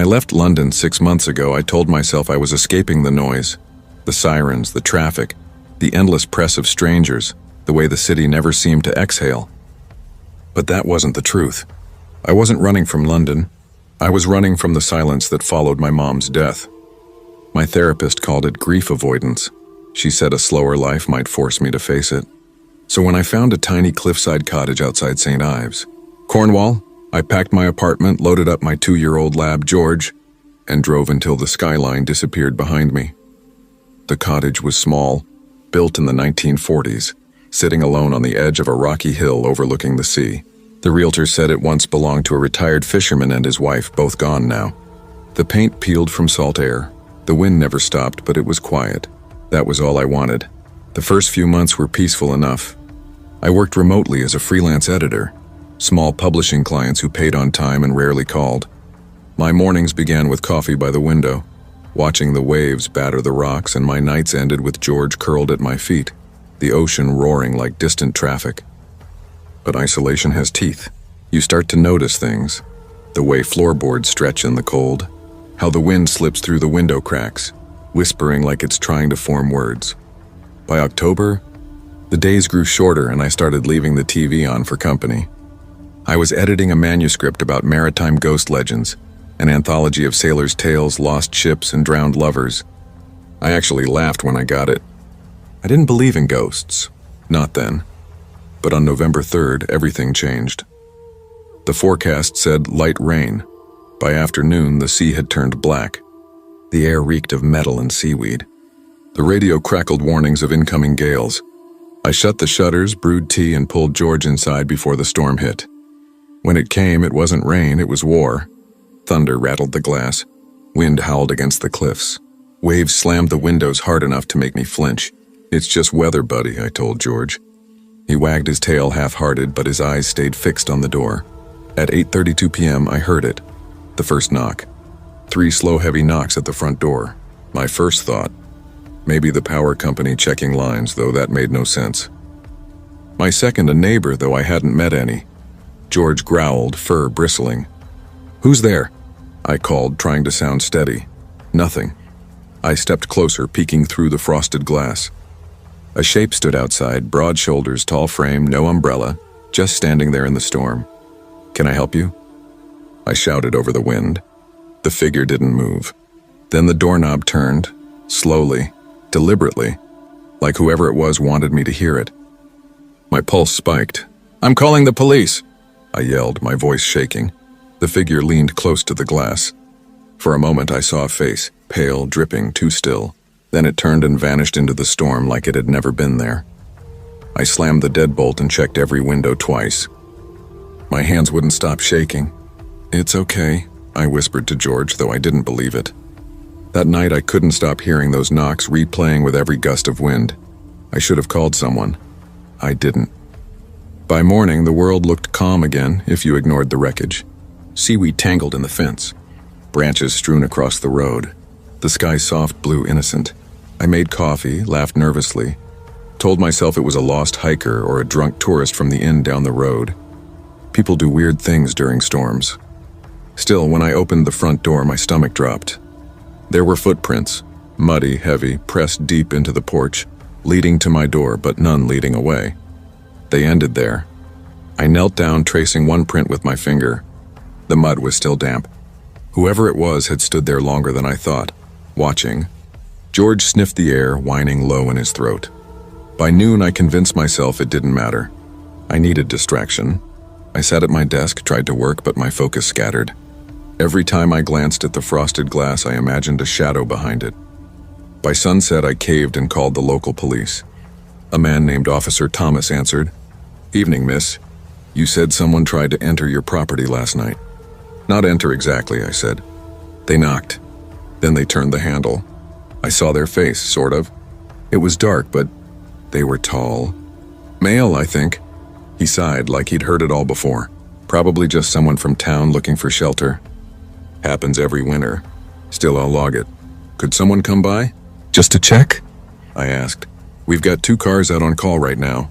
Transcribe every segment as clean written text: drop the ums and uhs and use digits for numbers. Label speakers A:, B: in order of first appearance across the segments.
A: I left London 6 months ago, I told myself I was escaping the noise, the sirens, the traffic, the endless press of strangers, the way the city never seemed to exhale. But that wasn't the truth. I wasn't running from London. I was running from the silence that followed my mom's death. My therapist called it grief avoidance. She said a slower life might force me to face it. So when I found a tiny cliffside cottage outside St. Ives, Cornwall, I packed my apartment, loaded up my 2-year-old lab, George, and drove until the skyline disappeared behind me. The cottage was small, built in the 1940s, sitting alone on the edge of a rocky hill overlooking the sea. The realtor said it once belonged to a retired fisherman and his wife, both gone now. The paint peeled from salt air. The wind never stopped, but it was quiet. That was all I wanted. The first few months were peaceful enough. I worked remotely as a freelance editor, small publishing clients who paid on time and rarely called. My mornings began with coffee by the window, watching the waves batter the rocks, and my nights ended with George curled at my feet, the ocean roaring like distant traffic. But isolation has teeth. You start to notice things, the way floorboards stretch in the cold, how the wind slips through the window cracks, whispering like it's trying to form words. By October, the days grew shorter and I started leaving the TV on for company. I was editing a manuscript about maritime ghost legends, an anthology of sailors' tales, lost ships, and drowned lovers. I actually laughed when I got it. I didn't believe in ghosts, not then. But on November 3rd, everything changed. The forecast said light rain. By afternoon, the sea had turned black. The air reeked of metal and seaweed. The radio crackled warnings of incoming gales. I shut the shutters, brewed tea, and pulled George inside before the storm hit. When it came, it wasn't rain, it was war. Thunder rattled the glass. Wind howled against the cliffs. Waves slammed the windows hard enough to make me flinch. "It's just weather, buddy," I told George. He wagged his tail half-hearted, but his eyes stayed fixed on the door. At 8:32 p.m., I heard it. The first knock. 3 slow, heavy knocks at the front door. My first thought, maybe the power company checking lines, though that made no sense. My second, a neighbor, though I hadn't met any. George growled, fur bristling. "Who's there?" I called, trying to sound steady. Nothing. I stepped closer, peeking through the frosted glass. A shape stood outside, broad shoulders, tall frame, no umbrella, just standing there in the storm. "Can I help you?" I shouted over the wind. The figure didn't move. Then the doorknob turned, slowly, deliberately, like whoever it was wanted me to hear it. My pulse spiked. "I'm calling the police!" I yelled, my voice shaking. The figure leaned close to the glass. For a moment I saw a face, pale, dripping, too still. Then it turned and vanished into the storm like it had never been there. I slammed the deadbolt and checked every window twice. My hands wouldn't stop shaking. "It's okay," I whispered to George, though I didn't believe it. That night I couldn't stop hearing those knocks replaying with every gust of wind. I should have called someone. I didn't. By morning, the world looked calm again if you ignored the wreckage. Seaweed tangled in the fence, branches strewn across the road, the sky soft blue innocent. I made coffee, laughed nervously, told myself it was a lost hiker or a drunk tourist from the inn down the road. People do weird things during storms. Still, when I opened the front door, my stomach dropped. There were footprints, muddy, heavy, pressed deep into the porch, leading to my door, but none leading away. They ended there. I knelt down, tracing one print with my finger. The mud was still damp. Whoever it was had stood there longer than I thought, watching. George sniffed the air, whining low in his throat. By noon, I convinced myself it didn't matter. I needed distraction. I sat at my desk, tried to work, but my focus scattered. Every time I glanced at the frosted glass, I imagined a shadow behind it. By sunset, I caved and called the local police. A man named Officer Thomas answered. "Evening, miss. You said someone tried to enter your property last night." "Not enter exactly," I said. "They knocked. Then they turned the handle. I saw their face, sort of. It was dark, but they were tall. Male, I think." He sighed like he'd heard it all before. "Probably just someone from town looking for shelter. Happens every winter. Still, I'll log it. Could someone come by? Just to check?" I asked. "We've got 2 cars out on call right now.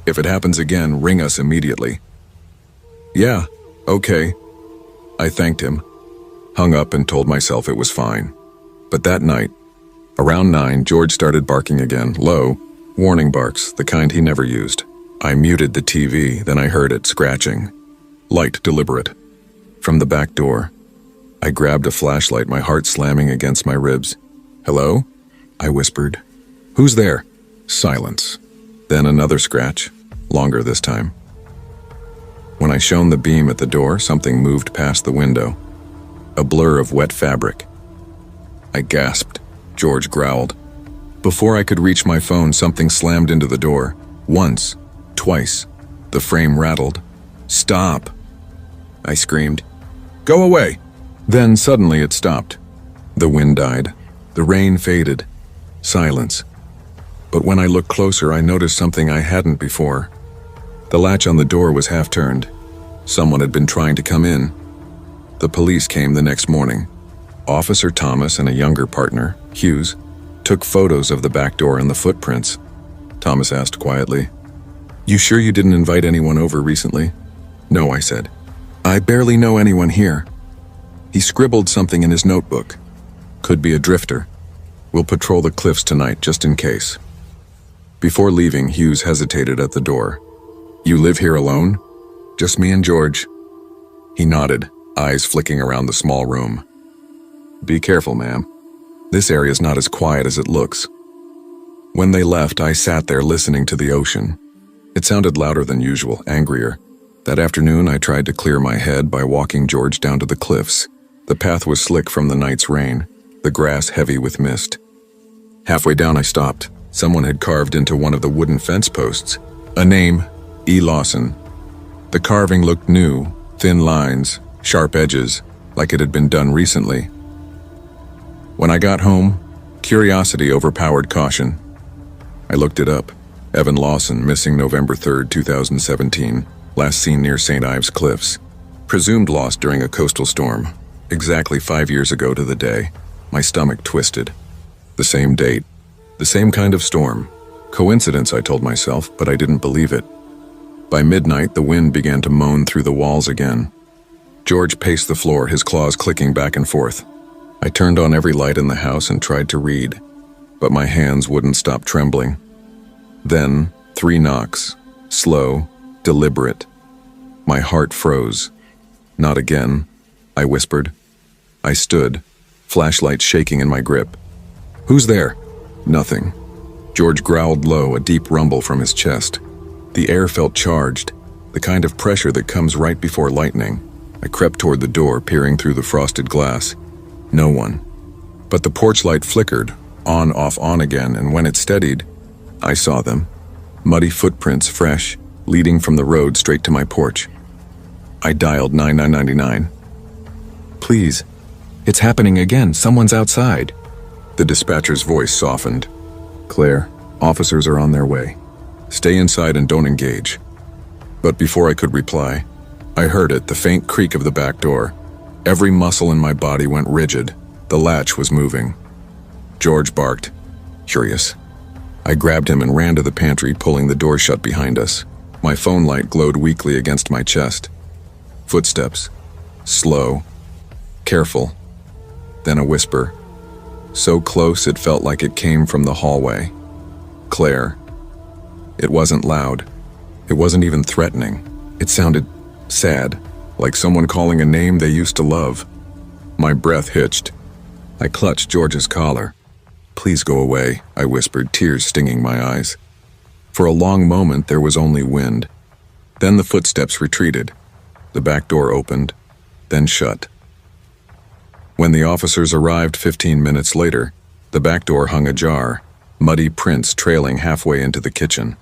A: If it happens again, ring us immediately." "Yeah, okay." I thanked him. hung up and told myself it was fine. But that night, around 9, George started barking again, low, warning barks, the kind he never used. I muted the TV, then I heard it scratching. Light, deliberate. From the back door. I grabbed a flashlight, my heart slamming against my ribs. "Hello?" I whispered. "Who's there?" Silence. Then another scratch, longer this time. When I shone the beam at the door, something moved past the window. A blur of wet fabric. I gasped. George growled. Before I could reach my phone, something slammed into the door. Once, twice. The frame rattled. "Stop!" I screamed. "Go away!" Then suddenly it stopped. The wind died. The rain faded. Silence. But when I looked closer, I noticed something I hadn't before. The latch on the door was half turned. Someone had been trying to come in. The police came the next morning. Officer Thomas and a younger partner, Hughes, took photos of the back door and the footprints. Thomas asked quietly, "You sure you didn't invite anyone over recently?" "No," I said. "I barely know anyone here." He scribbled something in his notebook. "Could be a drifter. We'll patrol the cliffs tonight, just in case." Before leaving, Hughes hesitated at the door. "You live here alone?" "Just me and George." He nodded, eyes flicking around the small room. "Be careful, ma'am. This area's not as quiet as it looks." When they left, I sat there listening to the ocean. It sounded louder than usual, angrier. That afternoon, I tried to clear my head by walking George down to the cliffs. The path was slick from the night's rain, the grass heavy with mist. Halfway down, I stopped. Someone had carved into one of the wooden fence posts a name, E. Lawson. The carving looked new, thin lines, sharp edges, like it had been done recently. When I got home, curiosity overpowered caution. I looked it up. Evan Lawson, missing November 3rd, 2017, last seen near St. Ives Cliffs. Presumed lost during a coastal storm. Exactly 5 years ago to the day. My stomach twisted. The same date. The same kind of storm. Coincidence, I told myself, but I didn't believe it. By midnight, the wind began to moan through the walls again. George paced the floor, his claws clicking back and forth. I turned on every light in the house and tried to read, but my hands wouldn't stop trembling. Then, 3 knocks. Slow, deliberate. My heart froze. "Not again," I whispered. I stood, flashlight shaking in my grip. "Who's there?" Nothing. George growled low, a deep rumble from his chest. The air felt charged, the kind of pressure that comes right before lightning. I crept toward the door, peering through the frosted glass. No one. But the porch light flickered, on, off, on again, and when it steadied, I saw them. Muddy footprints, fresh, leading from the road straight to my porch. I dialed 9999. "Please, it's happening again. Someone's outside." The dispatcher's voice softened. "Claire, officers are on their way. Stay inside and don't engage." But before I could reply, I heard it, the faint creak of the back door. Every muscle in my body went rigid. The latch was moving. George barked. Curious. I grabbed him and ran to the pantry, pulling the door shut behind us. My phone light glowed weakly against my chest. Footsteps. Slow. Careful. Then a whisper. So close it felt like it came from the hallway. "Claire." It wasn't loud. It wasn't even threatening. It sounded sad, like someone calling a name they used to love. My breath hitched. I clutched George's collar. "Please go away," I whispered, tears stinging my eyes. For a long moment there was only wind. Then the footsteps retreated. The back door opened, then shut. When the officers arrived 15 minutes later, the back door hung ajar, muddy prints trailing halfway into the kitchen.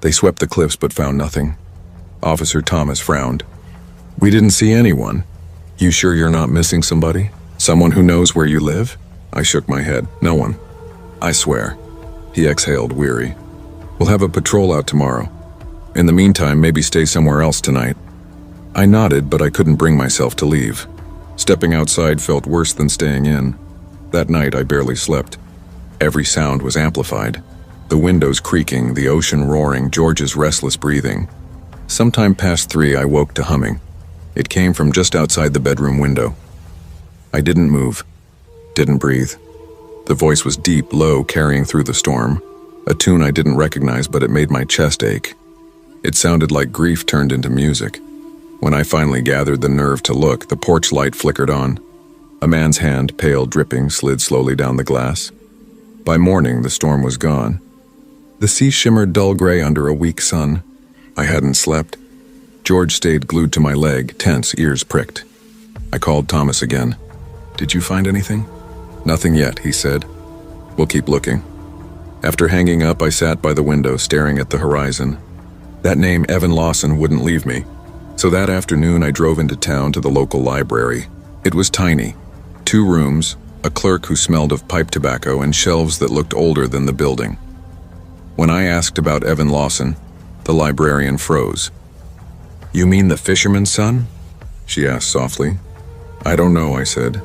A: They swept the cliffs but found nothing. Officer Thomas frowned. "We didn't see anyone. You sure you're not missing somebody? Someone who knows where you live?" I shook my head. "No one. I swear." He exhaled, weary. "We'll have a patrol out tomorrow. In the meantime, maybe stay somewhere else tonight." I nodded, but I couldn't bring myself to leave. Stepping outside felt worse than staying in. That night, I barely slept. Every sound was amplified. The windows creaking, the ocean roaring, George's restless breathing. Sometime past 3, I woke to humming. It came from just outside the bedroom window. I didn't move, didn't breathe. The voice was deep, low, carrying through the storm. A tune I didn't recognize, but it made my chest ache. It sounded like grief turned into music. When I finally gathered the nerve to look, the porch light flickered on. A man's hand, pale, dripping, slid slowly down the glass. By morning, the storm was gone. The sea shimmered dull gray under a weak sun. I hadn't slept. George stayed glued to my leg, tense, ears pricked. I called Thomas again. "Did you find anything?" "Nothing yet," he said. "We'll keep looking." After hanging up, I sat by the window, staring at the horizon. That name, Evan Lawson, wouldn't leave me. So that afternoon, I drove into town to the local library. It was tiny. 2 rooms, a clerk who smelled of pipe tobacco, and shelves that looked older than the building. When I asked about Evan Lawson, the librarian froze. "You mean the fisherman's son?" she asked softly. "I don't know," I said.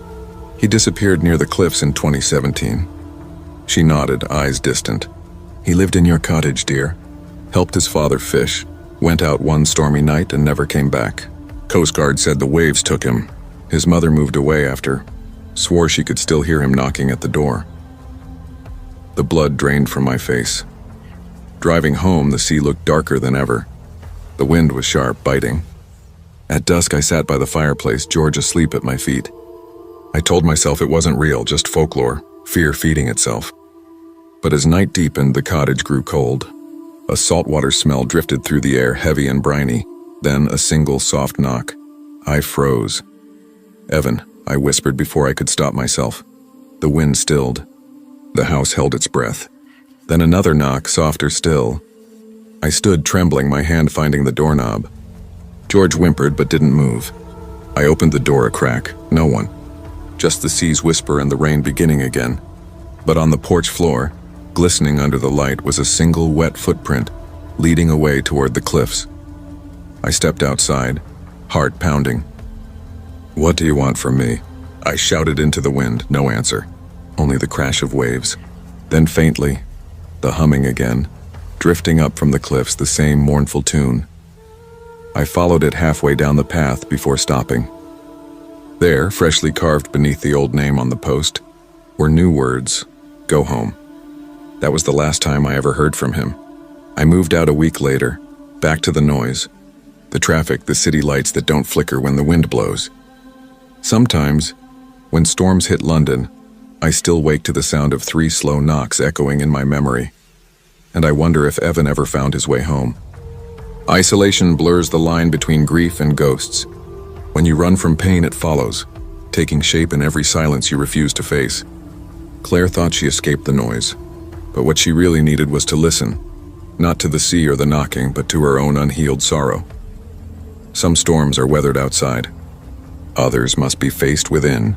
A: "He disappeared near the cliffs in 2017. She nodded, eyes distant. "He lived in your cottage, dear. Helped his father fish. Went out one stormy night and never came back. Coast Guard said the waves took him. His mother moved away after. Swore she could still hear him knocking at the door." The blood drained from my face. Driving home, the sea looked darker than ever. The wind was sharp, biting. At dusk, I sat by the fireplace, George asleep at my feet. I told myself it wasn't real, just folklore, fear feeding itself. But as night deepened, the cottage grew cold. A saltwater smell drifted through the air, heavy and briny. Then a single soft knock. I froze. "Evan," I whispered before I could stop myself. The wind stilled. The house held its breath. Then another knock, softer still. I stood trembling, my hand finding the doorknob. George whimpered but didn't move. I opened the door a crack. No one. Just the sea's whisper and the rain beginning again. But on the porch floor, glistening under the light, was a single wet footprint, leading away toward the cliffs. I stepped outside, heart pounding. "What do you want from me?" I shouted into the wind, no answer. Only the crash of waves. Then faintly, the humming again, drifting up from the cliffs, the same mournful tune. I followed it halfway down the path before stopping. There, freshly carved beneath the old name on the post, were new words, "Go home." That was the last time I ever heard from him. I moved out a week later, back to the noise, the traffic, the city lights that don't flicker when the wind blows. Sometimes, when storms hit London, I still wake to the sound of 3 slow knocks echoing in my memory. And I wonder if Evan ever found his way home. Isolation blurs the line between grief and ghosts. When you run from pain, it follows, taking shape in every silence you refuse to face. Claire thought she escaped the noise, but what she really needed was to listen, not to the sea or the knocking, but to her own unhealed sorrow. Some storms are weathered outside. Others must be faced within.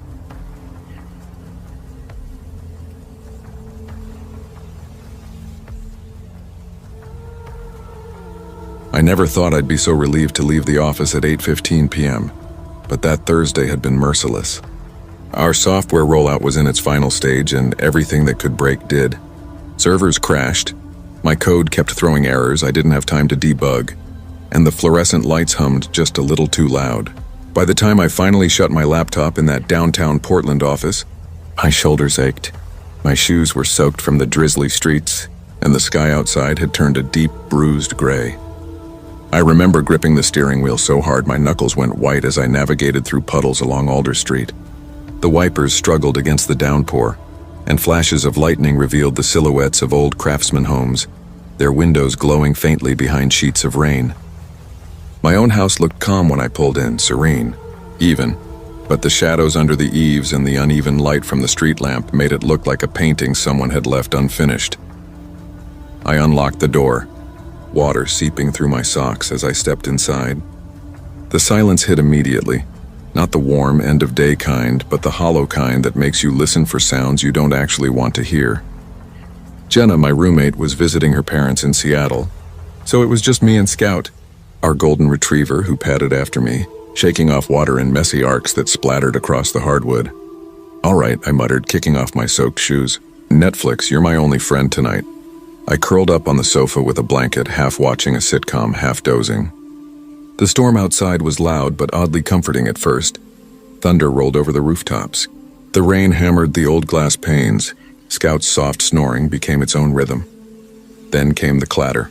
A: I never thought I'd be so relieved to leave the office at 8:15 p.m., but that Thursday had been merciless. Our software rollout was in its final stage, and everything that could break did. Servers crashed, my code kept throwing errors I didn't have time to debug, and the fluorescent lights hummed just a little too loud. By the time I finally shut my laptop in that downtown Portland office, my shoulders ached. My shoes were soaked from the drizzly streets, and the sky outside had turned a deep, bruised gray. I remember gripping the steering wheel so hard my knuckles went white as I navigated through puddles along Alder Street. The wipers struggled against the downpour, and flashes of lightning revealed the silhouettes of old craftsman homes, their windows glowing faintly behind sheets of rain. My own house looked calm when I pulled in, serene, even, but the shadows under the eaves and the uneven light from the street lamp made it look like a painting someone had left unfinished. I unlocked the door, water seeping through my socks as I stepped inside. The silence hit immediately, not the warm end-of-day kind, but the hollow kind that makes you listen for sounds you don't actually want to hear. Jenna, my roommate, was visiting her parents in Seattle, so it was just me and Scout, our golden retriever who padded after me, shaking off water in messy arcs that splattered across the hardwood. "All right," I muttered, kicking off my soaked shoes. "Netflix, you're my only friend tonight." I curled up on the sofa with a blanket, half watching a sitcom, half dozing. The storm outside was loud but oddly comforting at first. Thunder rolled over the rooftops. The rain hammered the old glass panes. Scout's soft snoring became its own rhythm. Then came the clatter.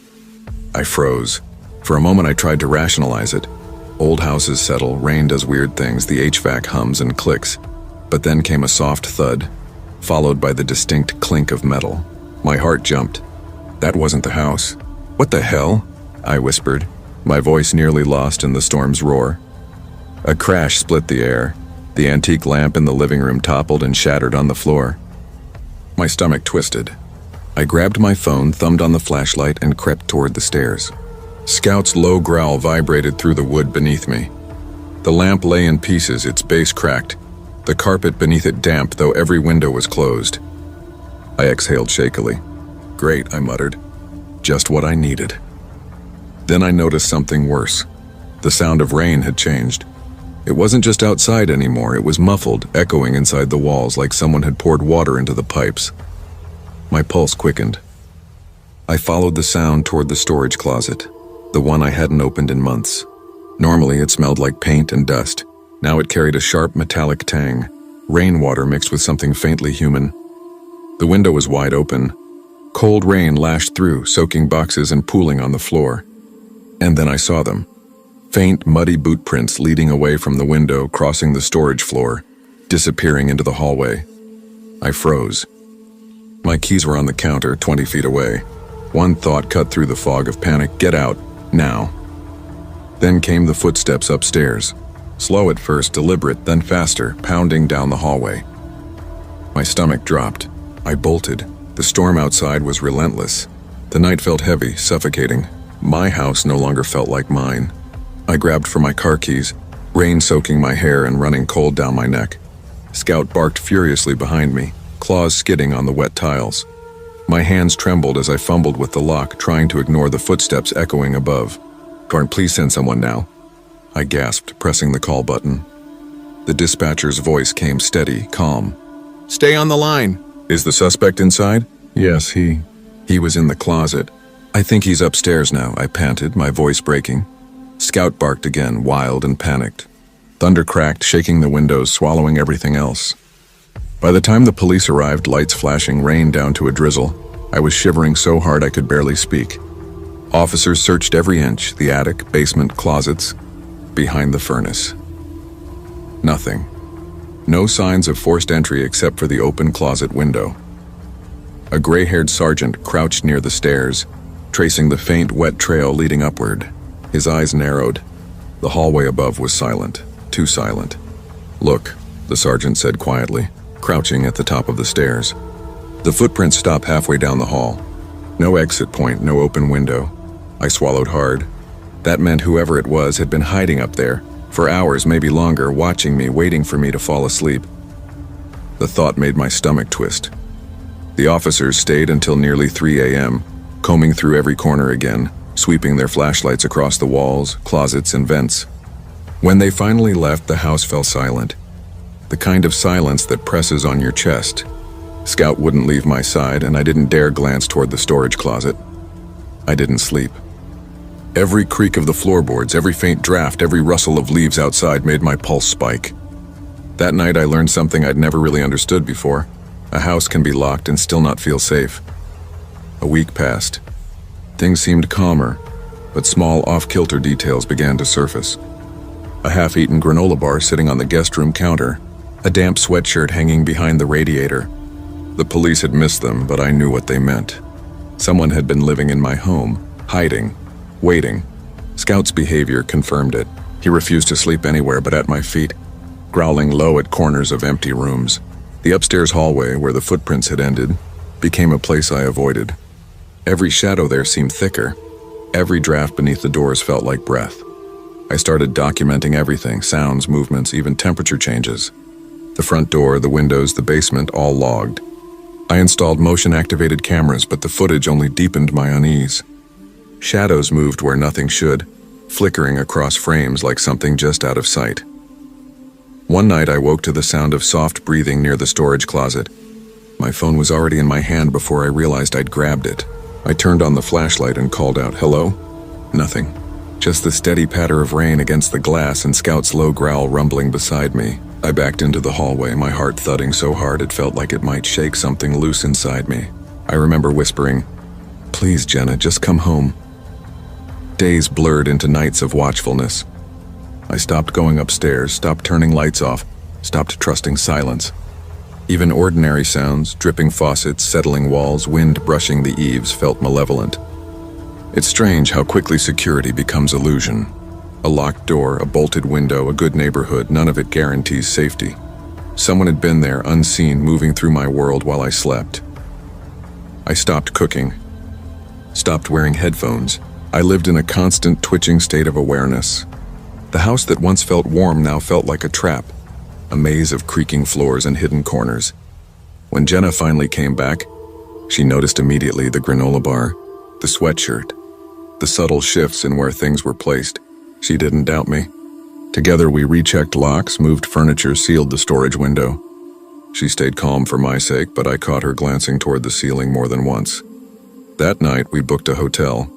A: I froze. For a moment I tried to rationalize it. Old houses settle, rain does weird things, the HVAC hums and clicks. But then came a soft thud, followed by the distinct clink of metal. My heart jumped. That wasn't the house. What the hell? I whispered, my voice nearly lost in the storm's roar. A crash split the air. The antique lamp in the living room toppled and shattered on the floor. My stomach twisted. I grabbed my phone, thumbed on the flashlight, and crept toward the stairs. Scout's low growl vibrated through the wood beneath me. The lamp lay in pieces, its base cracked, the carpet beneath it damp, though every window was closed. I exhaled shakily. Great, I muttered. Just what I needed. Then I noticed something worse. The sound of rain had changed. It wasn't just outside anymore, it was muffled, echoing inside the walls like someone had poured water into the pipes. My pulse quickened. I followed the sound toward the storage closet, the one I hadn't opened in months. Normally it smelled like paint and dust. Now it carried a sharp metallic tang, rainwater mixed with something faintly human. The window was wide open. Cold rain lashed through, soaking boxes and pooling on the floor. And then I saw them. Faint, muddy boot prints leading away from the window, crossing the storage floor, disappearing into the hallway. I froze. My keys were on the counter, 20 feet away. One thought cut through the fog of panic: get out, now. Then came the footsteps upstairs. Slow at first, deliberate, then faster, pounding down the hallway. My stomach dropped. I bolted. The storm outside was relentless. The night felt heavy, suffocating. My house no longer felt like mine. I grabbed for my car keys, rain soaking my hair and running cold down my neck. Scout barked furiously behind me, claws skidding on the wet tiles. My hands trembled as I fumbled with the lock, trying to ignore the footsteps echoing above. "Garn, please send someone now," I gasped, pressing the call button. The dispatcher's voice came steady, calm. "Stay on the line." "Is the suspect inside?" "Yes, he was in the closet." "I think he's upstairs now," I panted, my voice breaking. Scout barked again, wild and panicked. Thunder cracked, shaking the windows, swallowing everything else. By the time the police arrived, lights flashing, rain down to a drizzle, I was shivering so hard I could barely speak. Officers searched every inch, the attic, basement, closets, behind the furnace. Nothing. No signs of forced entry except for the open closet window. A gray-haired sergeant crouched near the stairs, tracing the faint, wet trail leading upward. His eyes narrowed. The hallway above was silent, too silent. "Look," the sergeant said quietly, crouching at the top of the stairs. The footprints stopped halfway down the hall. No exit point, no open window. I swallowed hard. That meant whoever it was had been hiding up there, for hours, maybe longer, watching me, waiting for me to fall asleep. The thought made my stomach twist. The officers stayed until nearly 3 a.m., combing through every corner again, sweeping their flashlights across the walls, closets, and vents. When they finally left, the house fell silent. The kind of silence that presses on your chest. Scout wouldn't leave my side, and I didn't dare glance toward the storage closet. I didn't sleep. Every creak of the floorboards, every faint draft, every rustle of leaves outside made my pulse spike. That night I learned something I'd never really understood before. A house can be locked and still not feel safe. A week passed. Things seemed calmer, but small off-kilter details began to surface. A half-eaten granola bar sitting on the guest room counter, a damp sweatshirt hanging behind the radiator. The police had missed them, but I knew what they meant. Someone had been living in my home, hiding, waiting. Scout's behavior confirmed it. He refused to sleep anywhere but at my feet, growling low at corners of empty rooms. The upstairs hallway, where the footprints had ended, became a place I avoided. Every shadow there seemed thicker. Every draft beneath the doors felt like breath. I started documenting everything, sounds, movements, even temperature changes. The front door, the windows, the basement, all logged. I installed motion-activated cameras, but the footage only deepened my unease. Shadows moved where nothing should, flickering across frames like something just out of sight. One night I woke to the sound of soft breathing near the storage closet. My phone was already in my hand before I realized I'd grabbed it. I turned on the flashlight and called out, "Hello?" Nothing. Just the steady patter of rain against the glass and Scout's low growl rumbling beside me. I backed into the hallway, my heart thudding so hard it felt like it might shake something loose inside me. I remember whispering, "Please, Jenna, just come home." Days blurred into nights of watchfulness. I stopped going upstairs, stopped turning lights off, stopped trusting silence. Even ordinary sounds, dripping faucets, settling walls, wind brushing the eaves, felt malevolent. It's strange how quickly security becomes illusion. A locked door, a bolted window, a good neighborhood, none of it guarantees safety. Someone had been there, unseen, moving through my world while I slept. I stopped cooking, stopped wearing headphones. I lived in a constant twitching state of awareness. The house that once felt warm now felt like a trap, a maze of creaking floors and hidden corners. When Jenna finally came back, she noticed immediately the granola bar, the sweatshirt, the subtle shifts in where things were placed. She didn't doubt me. Together we rechecked locks, moved furniture, sealed the storage window. She stayed calm for my sake, but I caught her glancing toward the ceiling more than once. That night we booked a hotel.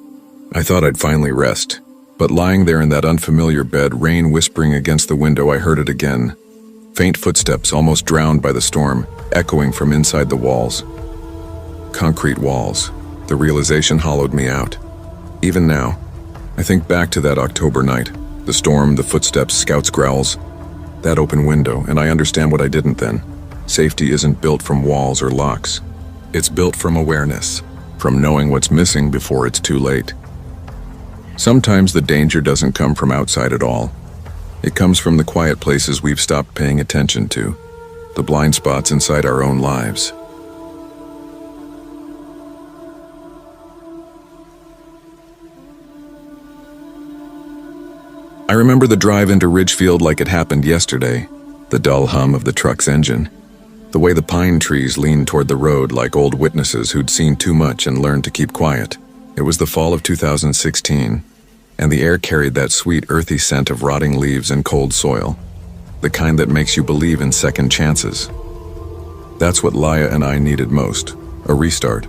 A: I thought I'd finally rest, but lying there in that unfamiliar bed, rain whispering against the window, I heard it again. Faint footsteps, almost drowned by the storm, echoing from inside the walls. Concrete walls. The realization hollowed me out. Even now, I think back to that October night, the storm, the footsteps, Scout's growls, that open window, and I understand what I didn't then. Safety isn't built from walls or locks. It's built from awareness, from knowing what's missing before it's too late. Sometimes the danger doesn't come from outside at all. It comes from the quiet places we've stopped paying attention to, the blind spots inside our own lives. I remember the drive into Ridgefield like it happened yesterday, the dull hum of the truck's engine, the way the pine trees leaned toward the road like old witnesses who'd seen too much and learned to keep quiet. It was the fall of 2016, and the air carried that sweet, earthy scent of rotting leaves and cold soil, the kind that makes you believe in second chances. That's what Laya and I needed most, a restart.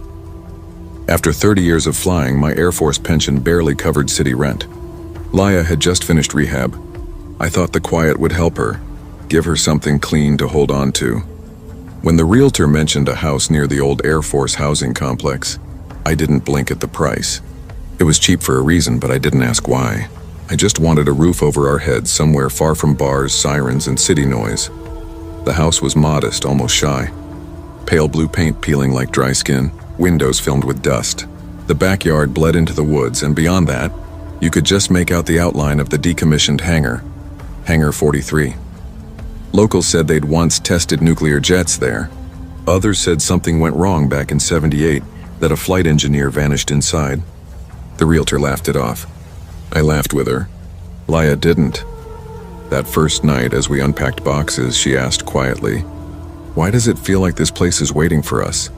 A: After 30 years of flying, my Air Force pension barely covered city rent. Laya had just finished rehab. I thought the quiet would help her, give her something clean to hold on to. When the realtor mentioned a house near the old Air Force housing complex, I didn't blink at the price. It was cheap for a reason, but I didn't ask why. I just wanted a roof over our heads somewhere far from bars, sirens, and city noise. The house was modest, almost shy. Pale blue paint peeling like dry skin, windows filmed with dust. The backyard bled into the woods, and beyond that, you could just make out the outline of the decommissioned hangar, Hangar 43. Locals said they'd once tested nuclear jets there. Others said something went wrong back in '78, that a flight engineer vanished inside. The realtor laughed it off. I laughed with her. Laya didn't. That first night, as we unpacked boxes, she asked quietly, "Why does it feel like this place is waiting for us?"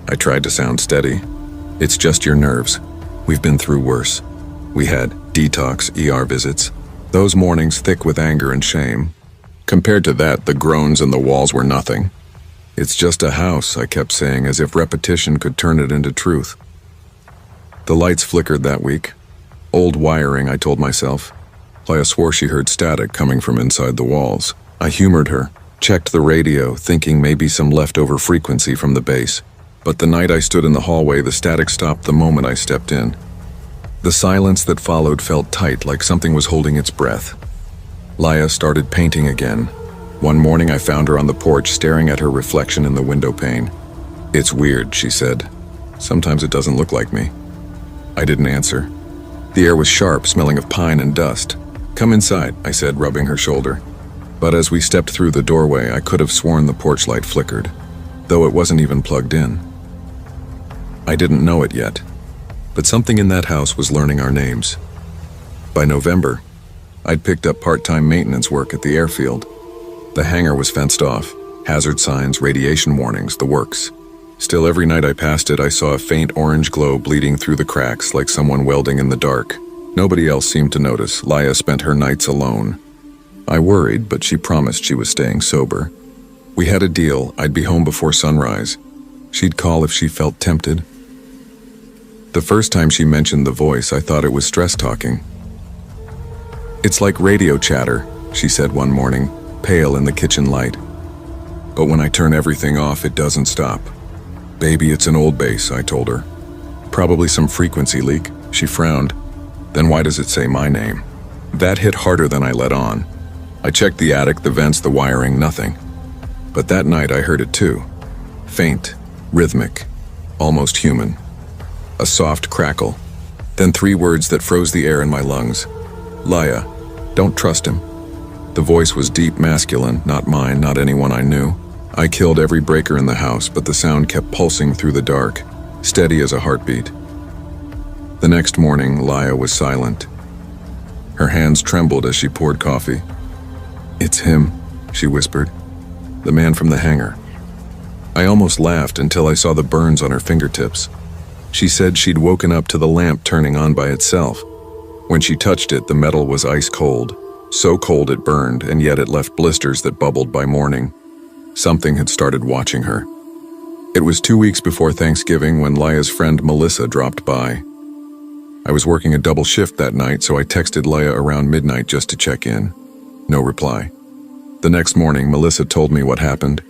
A: I tried to sound steady. "It's just your nerves. We've been through worse. We had detox ER visits, those mornings thick with anger and shame. Compared to that, the groans and the walls were nothing. It's just a house," I kept saying, as if repetition could turn it into truth. The lights flickered that week. Old wiring, I told myself. Laya swore she heard static coming from inside the walls. I humored her, checked the radio, thinking maybe some leftover frequency from the base. But the night I stood in the hallway, the static stopped the moment I stepped in. The silence that followed felt tight, like something was holding its breath. Laya started painting again. One morning I found her on the porch staring at her reflection in the window pane. "It's weird," she said. "Sometimes it doesn't look like me." I didn't answer. The air was sharp, smelling of pine and dust. "Come inside," I said, rubbing her shoulder. But as we stepped through the doorway, I could have sworn the porch light flickered, though it wasn't even plugged in. I didn't know it yet, but something in that house was learning our names. By November, I'd picked up part-time maintenance work at the airfield. The hangar was fenced off, hazard signs, radiation warnings, the works. Still, every night I passed it, I saw a faint orange glow bleeding through the cracks like someone welding in the dark. Nobody else seemed to notice. Laya spent her nights alone. I worried, but she promised she was staying sober. We had a deal. I'd be home before sunrise. She'd call if she felt tempted. The first time she mentioned the voice, I thought it was stress talking. "It's like radio chatter," she said one morning. pale in the kitchen light. But when I turn everything off, it doesn't stop. Baby, it's an old bass, I told her. Probably some frequency leak. She frowned. Then why does it say my name? That hit harder than I let on. I checked the attic, the vents, the wiring, nothing. But that night I heard it too. Faint, rhythmic, almost human. A soft crackle. Then 3 words that froze the air in my lungs. Laya, don't trust him. The voice was deep, masculine, not mine, not anyone I knew. I killed every breaker in the house, but the sound kept pulsing through the dark, steady as a heartbeat. The next morning, Laya was silent. Her hands trembled as she poured coffee. It's him, she whispered. The man from the hangar. I almost laughed until I saw the burns on her fingertips. She said she'd woken up to the lamp turning on by itself. When she touched it, the metal was ice cold. So cold it burned, and yet it left blisters that bubbled by morning. Something had started watching her. It was 2 weeks before Thanksgiving when Laya's friend Melissa dropped by. I was working a double shift that night, so I texted Laya around midnight just to check in. No reply. The next morning, Melissa told me what happened.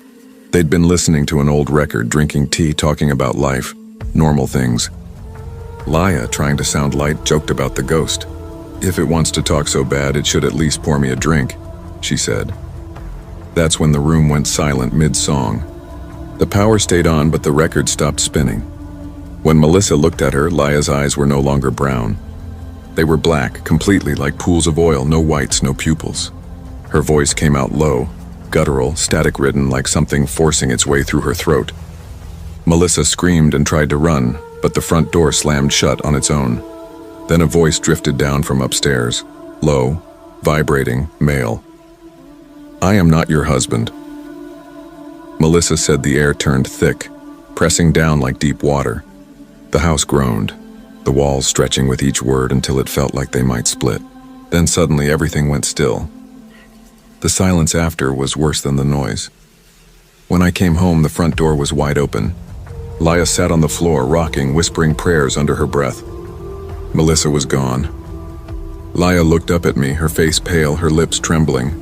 A: They'd been listening to an old record, drinking tea, talking about life, normal things. Laya, trying to sound light, joked about the ghost. If it wants to talk so bad, it should at least pour me a drink, she said. That's when the room went silent mid-song. The power stayed on, but the record stopped spinning. When Melissa looked at her, Laya's eyes were no longer brown. They were black, completely like pools of oil, no whites, no pupils. Her voice came out low, guttural, static-ridden, like something forcing its way through her throat. Melissa screamed and tried to run, but the front door slammed shut on its own. Then a voice drifted down from upstairs, low, vibrating, male. I am not your husband. Melissa said the air turned thick, pressing down like deep water. The house groaned, the walls stretching with each word until it felt like they might split. Then suddenly everything went still. The silence after was worse than the noise. When I came home, the front door was wide open. Laya sat on the floor, rocking, whispering prayers under her breath. Melissa was gone. Laya looked up at me, her face pale, her lips trembling.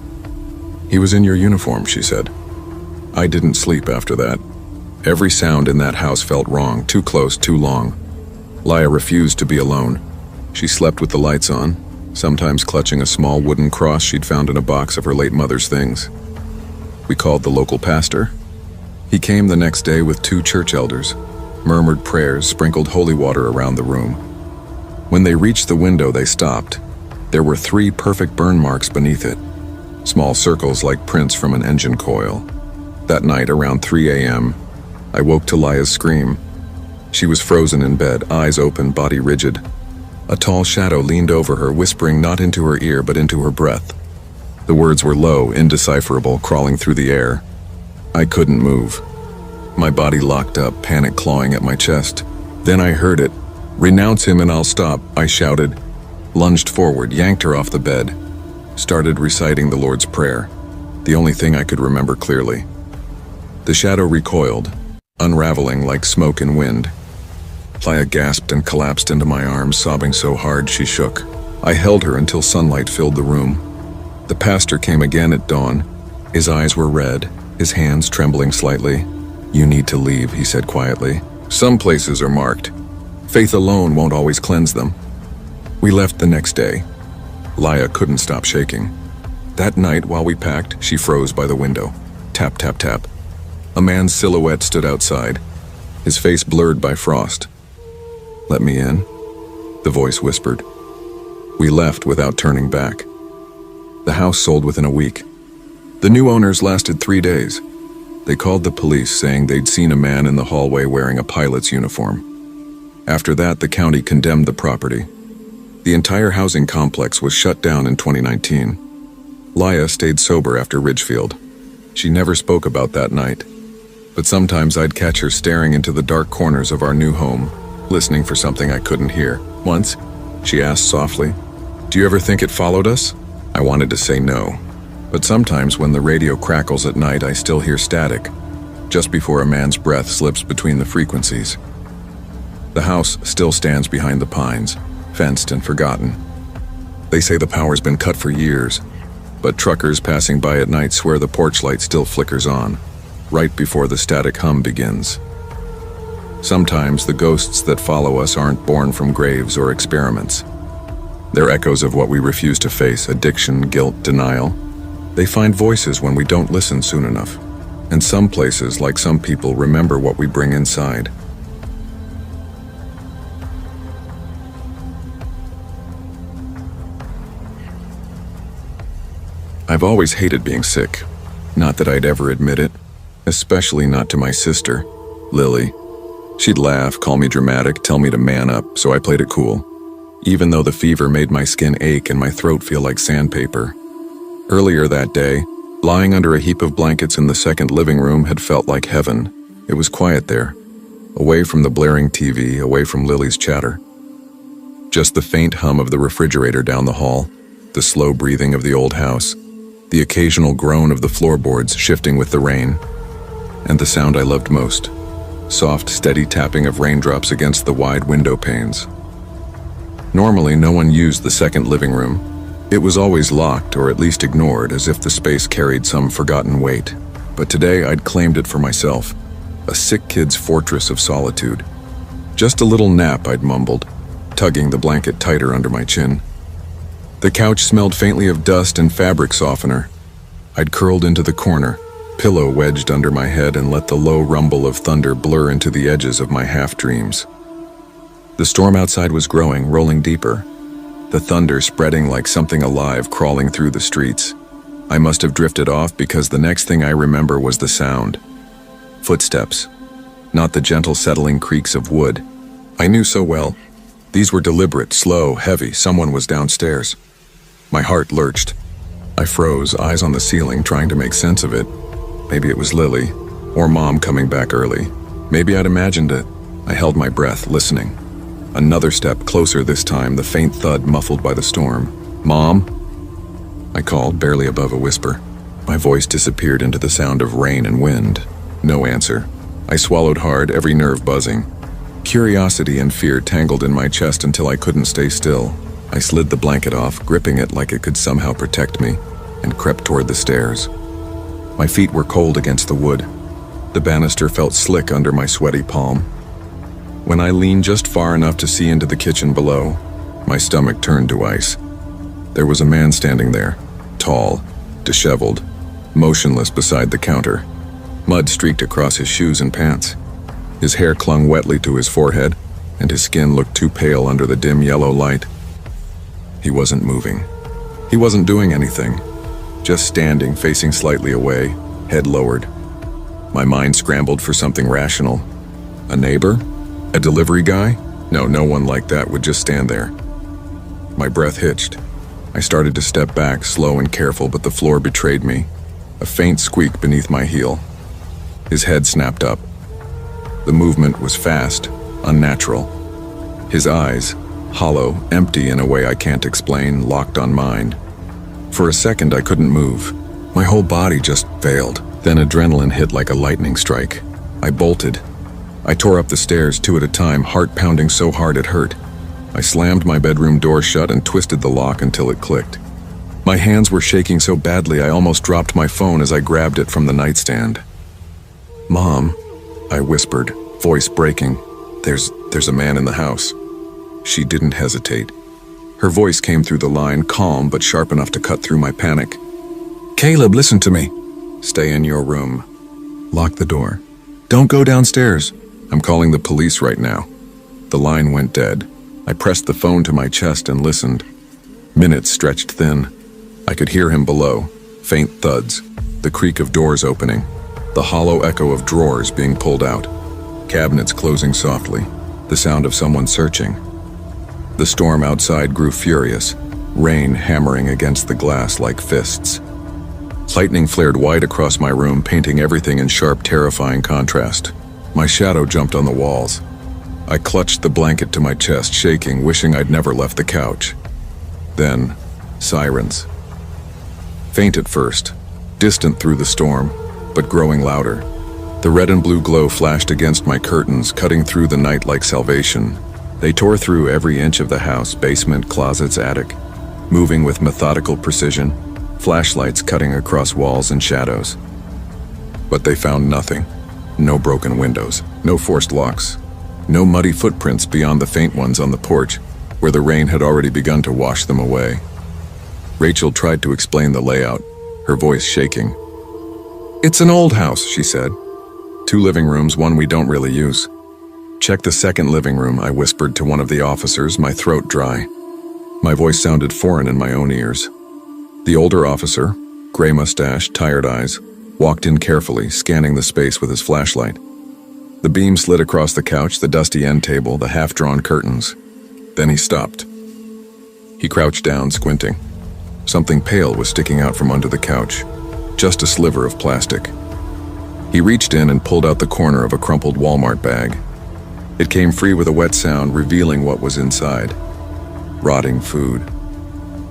A: He was in your uniform, she said. I didn't sleep after that. Every sound in that house felt wrong, too close, too long. Laya refused to be alone. She slept with the lights on, sometimes clutching a small wooden cross she'd found in a box of her late mother's things. We called the local pastor. He came the next day with 2 church elders, murmured prayers, sprinkled holy water around the room. When they reached the window, they stopped. There were 3 perfect burn marks beneath it, small circles like prints from an engine coil. That night, around 3 a.m., I woke to Laya's scream. She was frozen in bed, eyes open, body rigid. A tall shadow leaned over her, whispering not into her ear but into her breath. The words were low, indecipherable, crawling through the air. I couldn't move. My body locked up, panic clawing at my chest. Then I heard it. Renounce him and I'll stop, I shouted. Lunged forward, yanked her off the bed. Started reciting the Lord's Prayer, the only thing I could remember clearly. The shadow recoiled, unraveling like smoke and wind. Laya gasped and collapsed into my arms, sobbing so hard she shook. I held her until sunlight filled the room. The pastor came again at dawn. His eyes were red, his hands trembling slightly. You need to leave, he said quietly. Some places are marked. Faith alone won't always cleanse them. We left the next day. Laya couldn't stop shaking. That night, while we packed, she froze by the window. Tap, tap, tap. A man's silhouette stood outside, his face blurred by frost. Let me in, the voice whispered. We left without turning back. The house sold within a week. The new owners lasted 3 days. They called the police, saying they'd seen a man in the hallway wearing a pilot's uniform. After that, the county condemned the property. The entire housing complex was shut down in 2019. Laya stayed sober after Ridgefield. She never spoke about that night. But sometimes I'd catch her staring into the dark corners of our new home, listening for something I couldn't hear. Once, she asked softly, "Do you ever think it followed us?" I wanted to say no. But sometimes when the radio crackles at night, I still hear static, just before a man's breath slips between the frequencies. The house still stands behind the pines, fenced and forgotten. They say the power's been cut for years. but truckers passing by at night swear the porch light still flickers on, right before the static hum begins. Sometimes the ghosts that follow us aren't born from graves or experiments. They're echoes of what we refuse to face: addiction, guilt, denial. They find voices when we don't listen soon enough. And some places, like some people, remember what we bring inside. I've always hated being sick. Not that I'd ever admit it, especially not to my sister, Lily. She'd laugh, call me dramatic, tell me to man up, so I played it cool, even though the fever made my skin ache and my throat feel like sandpaper. Earlier that day, lying under a heap of blankets in the second living room had felt like heaven. It was quiet there, away from the blaring TV, away from Lily's chatter. Just the faint hum of the refrigerator down the hall, the slow breathing of the old house, the occasional groan of the floorboards shifting with the rain, and the sound I loved most: soft, steady tapping of raindrops against the wide window panes. Normally, no one used the second living room. It was always locked, or at least ignored, as if the space carried some forgotten weight. But today, I'd claimed it for myself, a sick kid's fortress of solitude. Just a little nap, I'd mumbled, tugging the blanket tighter under my chin. The couch smelled faintly of dust and fabric softener. I'd curled into the corner, pillow wedged under my head, and let the low rumble of thunder blur into the edges of my half-dreams. The storm outside was growing, rolling deeper, the thunder spreading like something alive crawling through the streets. I must have drifted off because the next thing I remember was the sound. Footsteps, not the gentle settling creaks of wood. I knew so well. These were deliberate, slow, heavy. Someone was downstairs. My heart lurched. I froze, eyes on the ceiling, trying to make sense of it. Maybe it was Lily, or Mom coming back early. Maybe I'd imagined it. I held my breath, listening. Another step, closer this time, the faint thud muffled by the storm. "Mom?" I called, barely above a whisper. My voice disappeared into the sound of rain and wind. No answer. I swallowed hard, every nerve buzzing. Curiosity and fear tangled in my chest until I couldn't stay still. I slid the blanket off, gripping it like it could somehow protect me, and crept toward the stairs. My feet were cold against the wood. The banister felt slick under my sweaty palm. When I leaned just far enough to see into the kitchen below, my stomach turned to ice. There was a man standing there, tall, disheveled, motionless beside the counter. Mud streaked across his shoes and pants. His hair clung wetly to his forehead, and his skin looked too pale under the dim yellow light. He wasn't moving. He wasn't doing anything. Just standing, facing slightly away, head lowered. My mind scrambled for something rational. A neighbor? A delivery guy? No one like that would just stand there. My breath hitched. I started to step back, slow and careful, but the floor betrayed me. A faint squeak beneath my heel. His head snapped up. The movement was fast, unnatural. His eyes, hollow, empty in a way I can't explain, locked on mine. For a second, I couldn't move. My whole body just failed. Then adrenaline hit like a lightning strike. I bolted. I tore up the stairs 2 at a time, heart pounding so hard it hurt. I slammed my bedroom door shut and twisted the lock until it clicked. My hands were shaking so badly I almost dropped my phone as I grabbed it from the nightstand. "Mom," I whispered, voice breaking. There's a man in the house." She didn't hesitate. Her voice came through the line, calm but sharp enough to cut through my panic. "Caleb, listen to me. Stay in your room. Lock the door. Don't go downstairs. I'm calling the police right now." The line went dead. I pressed the phone to my chest and listened. Minutes stretched thin. I could hear him below, faint thuds, the creak of doors opening, the hollow echo of drawers being pulled out, cabinets closing softly, the sound of someone searching. The storm outside grew furious, rain hammering against the glass like fists. Lightning flared wide across my room, painting everything in sharp, terrifying contrast. My shadow jumped on the walls. I clutched the blanket to my chest, shaking, wishing I'd never left the couch. Then, sirens. Faint at first, distant through the storm, but growing louder. The red and blue glow flashed against my curtains, cutting through the night like salvation. They tore through every inch of the house, basement, closets, attic, moving with methodical precision, flashlights cutting across walls and shadows. But they found nothing. No broken windows, no forced locks, no muddy footprints beyond the faint ones on the porch, where the rain had already begun to wash them away. Rachel tried to explain the layout, her voice shaking. "It's an old house," she said. "2 living rooms, one we don't really use." "Check the second living room," I whispered to one of the officers, my throat dry. My voice sounded foreign in my own ears. The older officer, gray mustache, tired eyes, walked in carefully, scanning the space with his flashlight. The beam slid across the couch, the dusty end table, the half-drawn curtains. Then he stopped. He crouched down, squinting. Something pale was sticking out from under the couch, just a sliver of plastic. He reached in and pulled out the corner of a crumpled Walmart bag. It came free with a wet sound, revealing what was inside. Rotting food.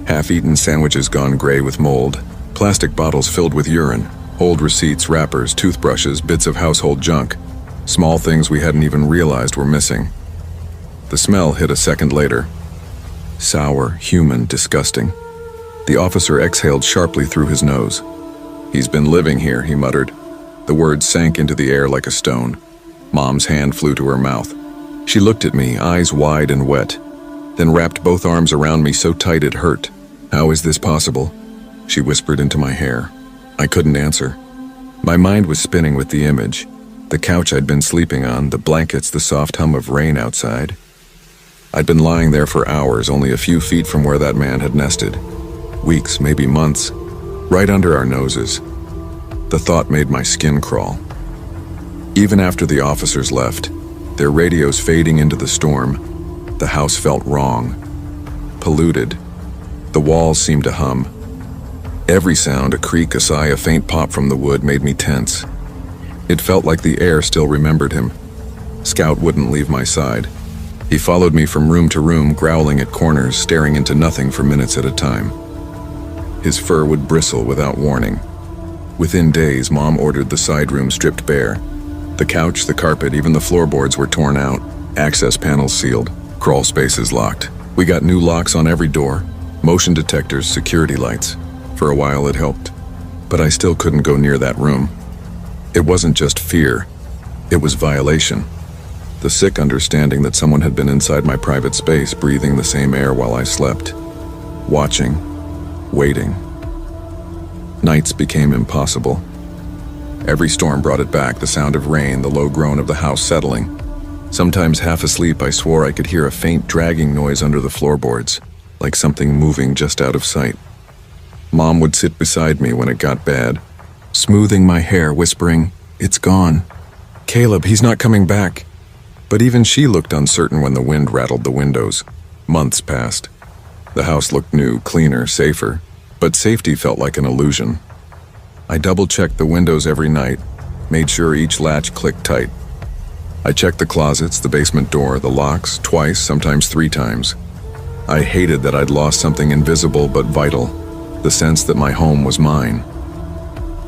A: Half-eaten sandwiches gone gray with mold, plastic bottles filled with urine, old receipts, wrappers, toothbrushes, bits of household junk, small things we hadn't even realized were missing. The smell hit a second later. Sour, human, disgusting. The officer exhaled sharply through his nose. "He's been living here," he muttered. The words sank into the air like a stone. Mom's hand flew to her mouth. She looked at me, eyes wide and wet, then wrapped both arms around me so tight it hurt. "How is this possible?" She whispered into my hair. I couldn't answer. My mind was spinning with the image. The couch I'd been sleeping on, the blankets, the soft hum of rain outside. I'd been lying there for hours, only a few feet from where that man had nested. Weeks, maybe months, right under our noses. The thought made my skin crawl. Even after the officers left, their radios fading into the storm, the house felt wrong, polluted. The walls seemed to hum. Every sound, a creak, a sigh, a faint pop from the wood, made me tense. It felt like the air still remembered him. Scout wouldn't leave my side. He followed me from room to room, growling at corners, staring into nothing for minutes at a time. His fur would bristle without warning. Within days, Mom ordered the side room stripped bare. The couch, the carpet, even the floorboards were torn out, access panels sealed, crawl spaces locked. We got new locks on every door, motion detectors, security lights. For a while it helped, but I still couldn't go near that room. It wasn't just fear, it was violation. The sick understanding that someone had been inside my private space, breathing the same air while I slept. Watching, waiting. Nights became impossible. Every storm brought it back, the sound of rain, the low groan of the house settling. Sometimes half asleep, I swore I could hear a faint dragging noise under the floorboards, like something moving just out of sight. Mom would sit beside me when it got bad, smoothing my hair, whispering, "It's gone. Caleb, he's not coming back." But even she looked uncertain when the wind rattled the windows. Months passed. The house looked new, cleaner, safer, but safety felt like an illusion. I double-checked the windows every night, made sure each latch clicked tight. I checked the closets, the basement door, the locks, twice, sometimes 3 times. I hated that I'd lost something invisible but vital. The sense that my home was mine,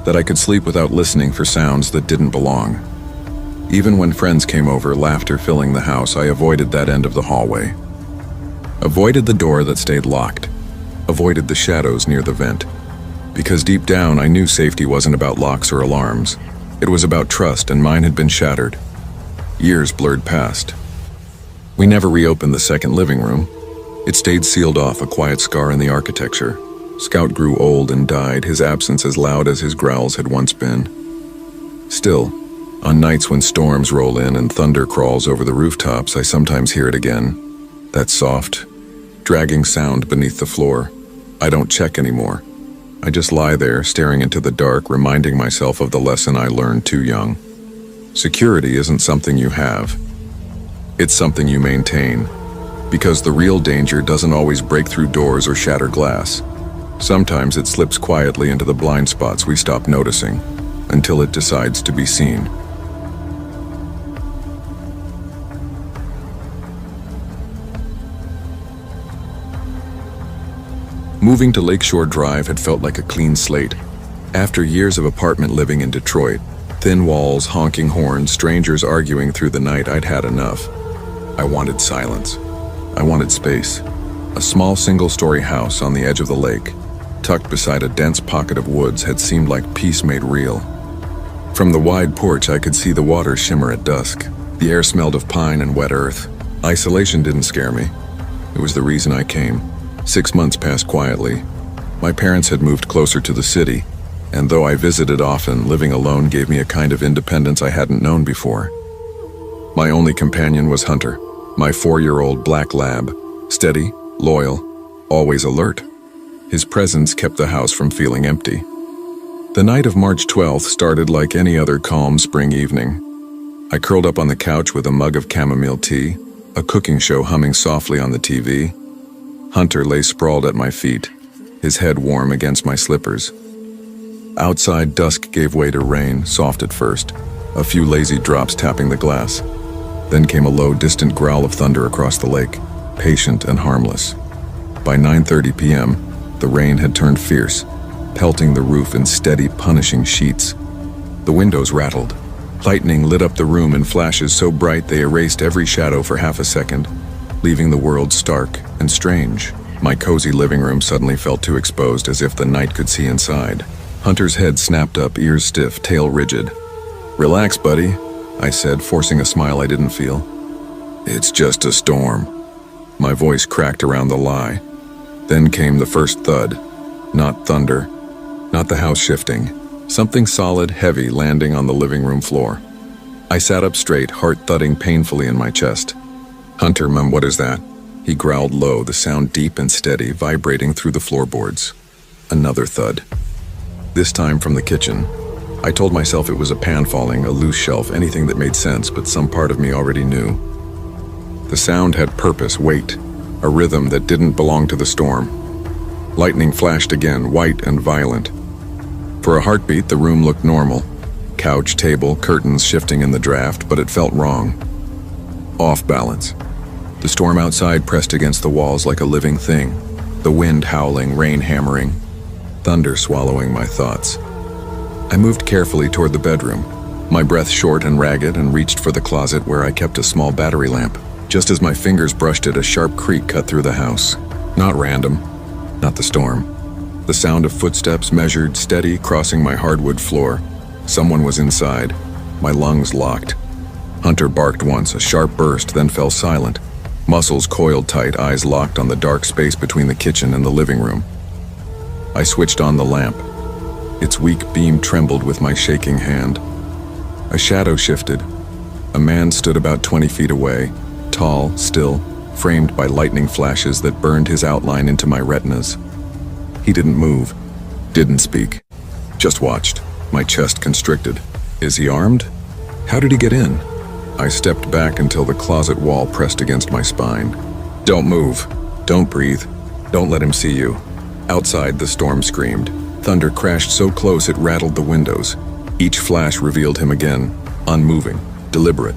A: that I could sleep without listening for sounds that didn't belong. Even when friends came over, laughter filling the house, I avoided that end of the hallway. Avoided the door that stayed locked. Avoided the shadows near the vent. Because deep down, I knew safety wasn't about locks or alarms. It was about trust, and mine had been shattered. Years blurred past. We never reopened the second living room. It stayed sealed off, a quiet scar in the architecture. Scout grew old and died, his absence as loud as his growls had once been. Still, on nights when storms roll in and thunder crawls over the rooftops, I sometimes hear it again. That soft, dragging sound beneath the floor. I don't check anymore. I just lie there, staring into the dark, reminding myself of the lesson I learned too young. Security isn't something you have. It's something you maintain. Because the real danger doesn't always break through doors or shatter glass. Sometimes it slips quietly into the blind spots we stop noticing, until it decides to be seen. Moving to Lakeshore Drive had felt like a clean slate. After years of apartment living in Detroit, thin walls, honking horns, strangers arguing through the night, I'd had enough. I wanted silence. I wanted space. A small single-story house on the edge of the lake. tucked beside a dense pocket of woods, had seemed like peace made real. From the wide porch, I could see the water shimmer at dusk. The air smelled of pine and wet earth. Isolation didn't scare me. It was the reason I came. 6 months passed quietly. My parents had moved closer to the city, and though I visited often, living alone gave me a kind of independence I hadn't known before. My only companion was Hunter, my 4-year-old black lab, steady, loyal, always alert. His presence kept the house from feeling empty. The night of March 12th started like any other calm spring evening. I curled up on the couch with a mug of chamomile tea, a cooking show humming softly on the TV. Hunter lay sprawled at my feet, his head warm against my slippers. Outside, dusk gave way to rain, soft at first, a few lazy drops tapping the glass. Then came a low, distant growl of thunder across the lake, patient and harmless. By 9:30 p.m., the rain had turned fierce, pelting the roof in steady, punishing sheets. The windows rattled. Lightning lit up the room in flashes so bright they erased every shadow for half a second, leaving the world stark and strange. My cozy living room suddenly felt too exposed, as if the night could see inside. Hunter's head snapped up, ears stiff, tail rigid. "Relax, buddy," I said, forcing a smile I didn't feel. "It's just a storm." My voice cracked around the lie. Then came the first thud. Not thunder, not the house shifting. Something solid, heavy, landing on the living room floor. I sat up straight, heart thudding painfully in my chest. "Hunter, Mum, what is that?" He growled low, the sound deep and steady, vibrating through the floorboards. Another thud. This time from the kitchen. I told myself it was a pan falling, a loose shelf, anything that made sense, but some part of me already knew. The sound had purpose, weight, a rhythm that didn't belong to the storm. Lightning flashed again, white and violent. For a heartbeat, the room looked normal. Couch, table, curtains shifting in the draft, but it felt wrong. Off balance. The storm outside pressed against the walls like a living thing. The wind howling, rain hammering, thunder swallowing my thoughts. I moved carefully toward the bedroom, my breath short and ragged, and reached for the closet where I kept a small battery lamp. Just as my fingers brushed it, a sharp creak cut through the house. Not random, not the storm. The sound of footsteps, measured, steady, crossing my hardwood floor. Someone was inside. My lungs locked. Hunter barked once, a sharp burst, then fell silent. Muscles coiled tight, eyes locked on the dark space between the kitchen and the living room. I switched on the lamp. Its weak beam trembled with my shaking hand. A shadow shifted. A man stood about 20 feet away, tall, still, framed by lightning flashes that burned his outline into my retinas. He didn't move, didn't speak, just watched, my chest constricted. Is he armed? How did he get in? I stepped back until the closet wall pressed against my spine. "Don't move. Don't breathe. Don't let him see you." Outside, the storm screamed. Thunder crashed so close it rattled the windows. Each flash revealed him again, unmoving, deliberate,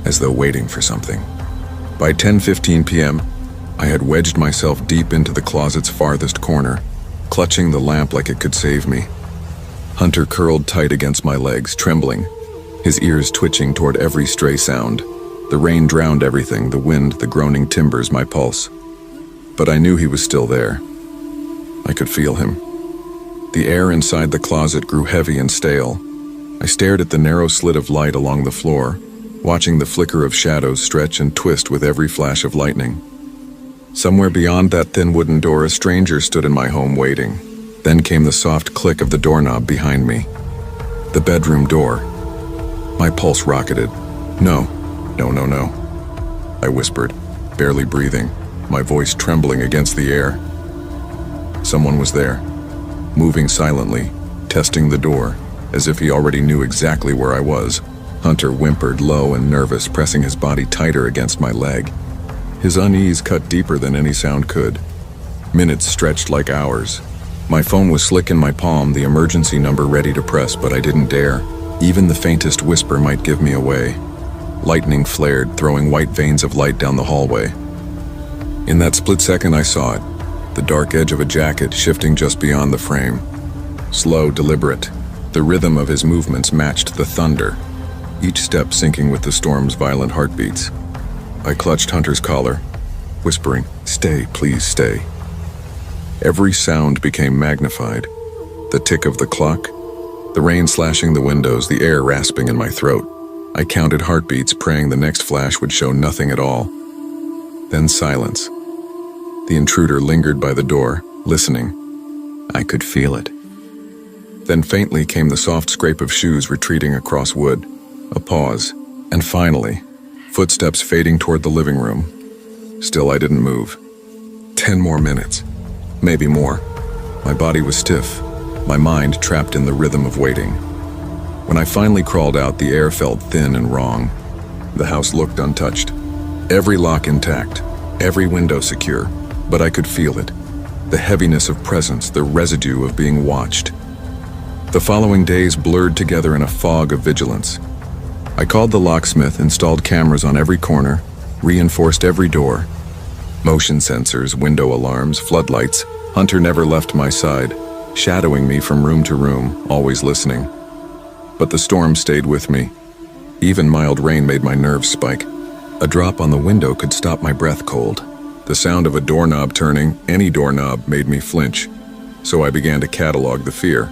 A: as though waiting for something. By 10:15 p.m., I had wedged myself deep into the closet's farthest corner, clutching the lamp like it could save me. Hunter curled tight against my legs, trembling, his ears twitching toward every stray sound. The rain drowned everything, the wind, the groaning timbers, my pulse. But I knew he was still there. I could feel him. The air inside the closet grew heavy and stale. I stared at the narrow slit of light along the floor, watching the flicker of shadows stretch and twist with every flash of lightning. Somewhere beyond that thin wooden door, a stranger stood in my home waiting. Then came the soft click of the doorknob behind me. The bedroom door. My pulse rocketed. No, no, no, no. I whispered, barely breathing, my voice trembling against the air. Someone was there, moving silently, testing the door, as if he already knew exactly where I was. Hunter whimpered, low and nervous, pressing his body tighter against my leg. His unease cut deeper than any sound could. Minutes stretched like hours. My phone was slick in my palm, the emergency number ready to press, but I didn't dare. Even the faintest whisper might give me away. Lightning flared, throwing white veins of light down the hallway. In that split second, I saw it. The dark edge of a jacket shifting just beyond the frame. Slow, deliberate. The rhythm of his movements matched the thunder, each step syncing with the storm's violent heartbeats. I clutched Hunter's collar, whispering, "Stay, please stay." Every sound became magnified. The tick of the clock, the rain slashing the windows, the air rasping in my throat. I counted heartbeats, praying the next flash would show nothing at all. Then silence. The intruder lingered by the door, listening. I could feel it. Then faintly came the soft scrape of shoes retreating across wood. A pause, and finally, footsteps fading toward the living room. Still, I didn't move. 10 more minutes. Maybe more. My body was stiff, my mind trapped in the rhythm of waiting. When I finally crawled out, the air felt thin and wrong. The house looked untouched. Every lock intact, every window secure, but I could feel it. The heaviness of presence, the residue of being watched. The following days blurred together in a fog of vigilance. I called the locksmith, installed cameras on every corner, reinforced every door. Motion sensors, window alarms, floodlights. Hunter never left my side, shadowing me from room to room, always listening. But the storm stayed with me. Even mild rain made my nerves spike. A drop on the window could stop my breath cold. The sound of a doorknob turning, any doorknob, made me flinch. So I began to catalog the fear.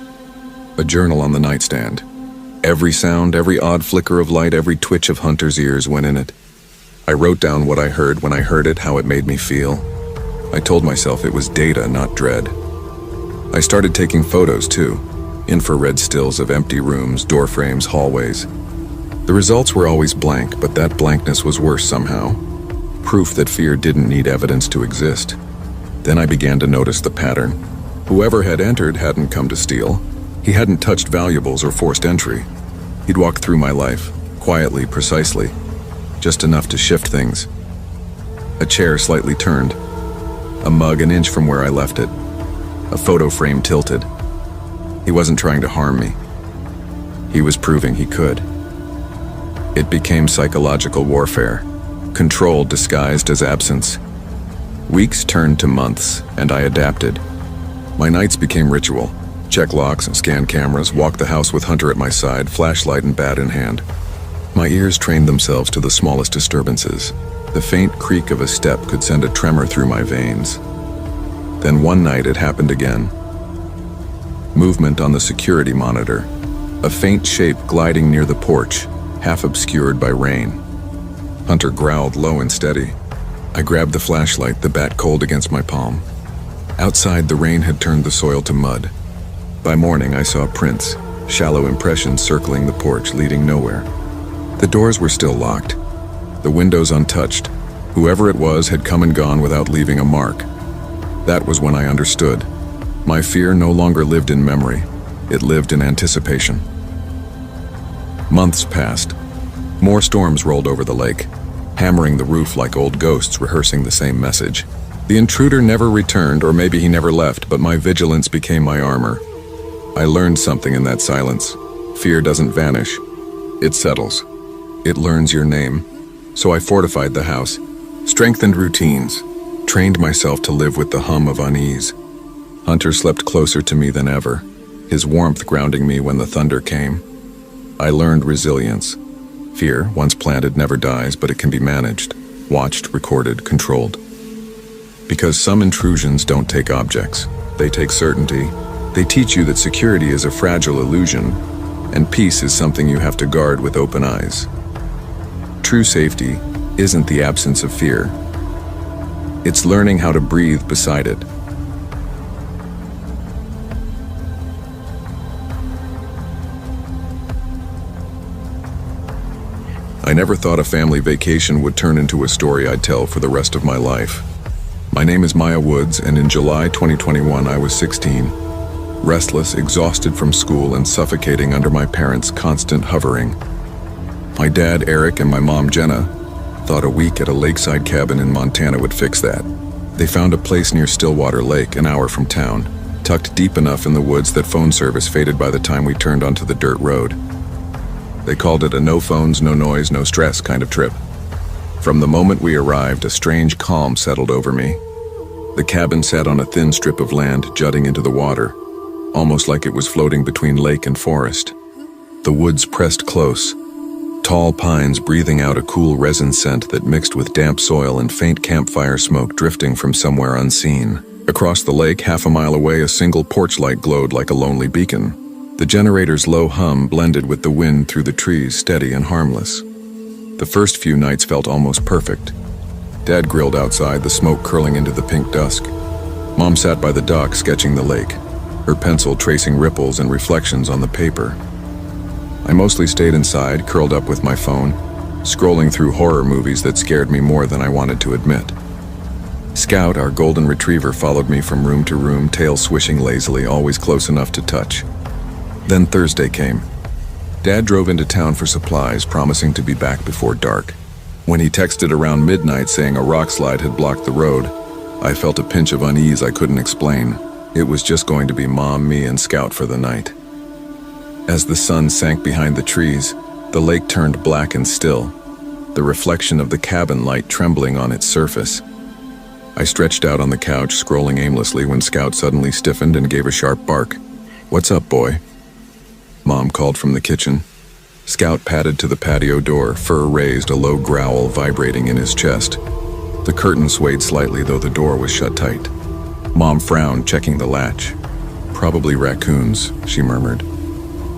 A: A journal on the nightstand. Every sound, every odd flicker of light, every twitch of Hunter's ears went in it. I wrote down what I heard when I heard it, how it made me feel. I told myself it was data, not dread. I started taking photos too. Infrared stills of empty rooms, door frames, hallways. The results were always blank, but that blankness was worse somehow. Proof that fear didn't need evidence to exist. Then I began to notice the pattern. Whoever had entered hadn't come to steal. He hadn't touched valuables or forced entry. He'd walked through my life, quietly, precisely. Just enough to shift things. A chair slightly turned. A mug an inch from where I left it. A photo frame tilted. He wasn't trying to harm me. He was proving he could. It became psychological warfare. Control disguised as absence. Weeks turned to months, and I adapted. My nights became ritual. Check locks, scan cameras, walk the house with Hunter at my side, flashlight and bat in hand. My ears trained themselves to the smallest disturbances. The faint creak of a step could send a tremor through my veins. Then one night it happened again. Movement on the security monitor. A faint shape gliding near the porch, half obscured by rain. Hunter growled low and steady. I grabbed the flashlight, the bat cold against my palm. Outside, the rain had turned the soil to mud. By morning, I saw prints, shallow impressions circling the porch, leading nowhere. The doors were still locked, the windows untouched. Whoever it was had come and gone without leaving a mark. That was when I understood. My fear no longer lived in memory, it lived in anticipation. Months passed. More storms rolled over the lake, hammering the roof like old ghosts rehearsing the same message. The intruder never returned, or maybe he never left, but my vigilance became my armor. I learned something in that silence. Fear doesn't vanish, it settles. It learns your name. So I fortified the house, strengthened routines, trained myself to live with the hum of unease. Hunter slept closer to me than ever, his warmth grounding me when the thunder came. I learned resilience. Fear, once planted, never dies, but it can be managed, watched, recorded, controlled. Because some intrusions don't take objects, they take certainty. They teach you that security is a fragile illusion, and peace is something you have to guard with open eyes. True safety isn't the absence of fear. It's learning how to breathe beside it. I never thought a family vacation would turn into a story I'd tell for the rest of my life. My name is Maya Woods, and in July 2021 I was 16. Restless, exhausted from school, and suffocating under my parents' constant hovering. My dad, Eric, and my mom, Jenna, thought a week at a lakeside cabin in Montana would fix that. They found a place near Stillwater Lake, an hour from town, tucked deep enough in the woods that phone service faded by the time we turned onto the dirt road. They called it a no phones, no noise, no stress kind of trip. From the moment we arrived, a strange calm settled over me. The cabin sat on a thin strip of land jutting into the water, almost like it was floating between lake and forest. The woods pressed close, tall pines breathing out a cool resin scent that mixed with damp soil and faint campfire smoke drifting from somewhere unseen. Across the lake, half a mile away, a single porch light glowed like a lonely beacon. The generator's low hum blended with the wind through the trees, steady and harmless. The first few nights felt almost perfect. Dad grilled outside, the smoke curling into the pink dusk. Mom sat by the dock, sketching the lake, her pencil tracing ripples and reflections on the paper. I mostly stayed inside, curled up with my phone, scrolling through horror movies that scared me more than I wanted to admit. Scout, our golden retriever, followed me from room to room, tail swishing lazily, always close enough to touch. Then Thursday came. Dad drove into town for supplies, promising to be back before dark. When he texted around midnight saying a rock slide had blocked the road, I felt a pinch of unease I couldn't explain. It was just going to be Mom, me, and Scout for the night. As the sun sank behind the trees, the lake turned black and still, the reflection of the cabin light trembling on its surface. I stretched out on the couch, scrolling aimlessly, when Scout suddenly stiffened and gave a sharp bark. "What's up, boy?" Mom called from the kitchen. Scout padded to the patio door, fur raised, a low growl vibrating in his chest. The curtain swayed slightly, though the door was shut tight. Mom frowned, checking the latch. "Probably raccoons," she murmured.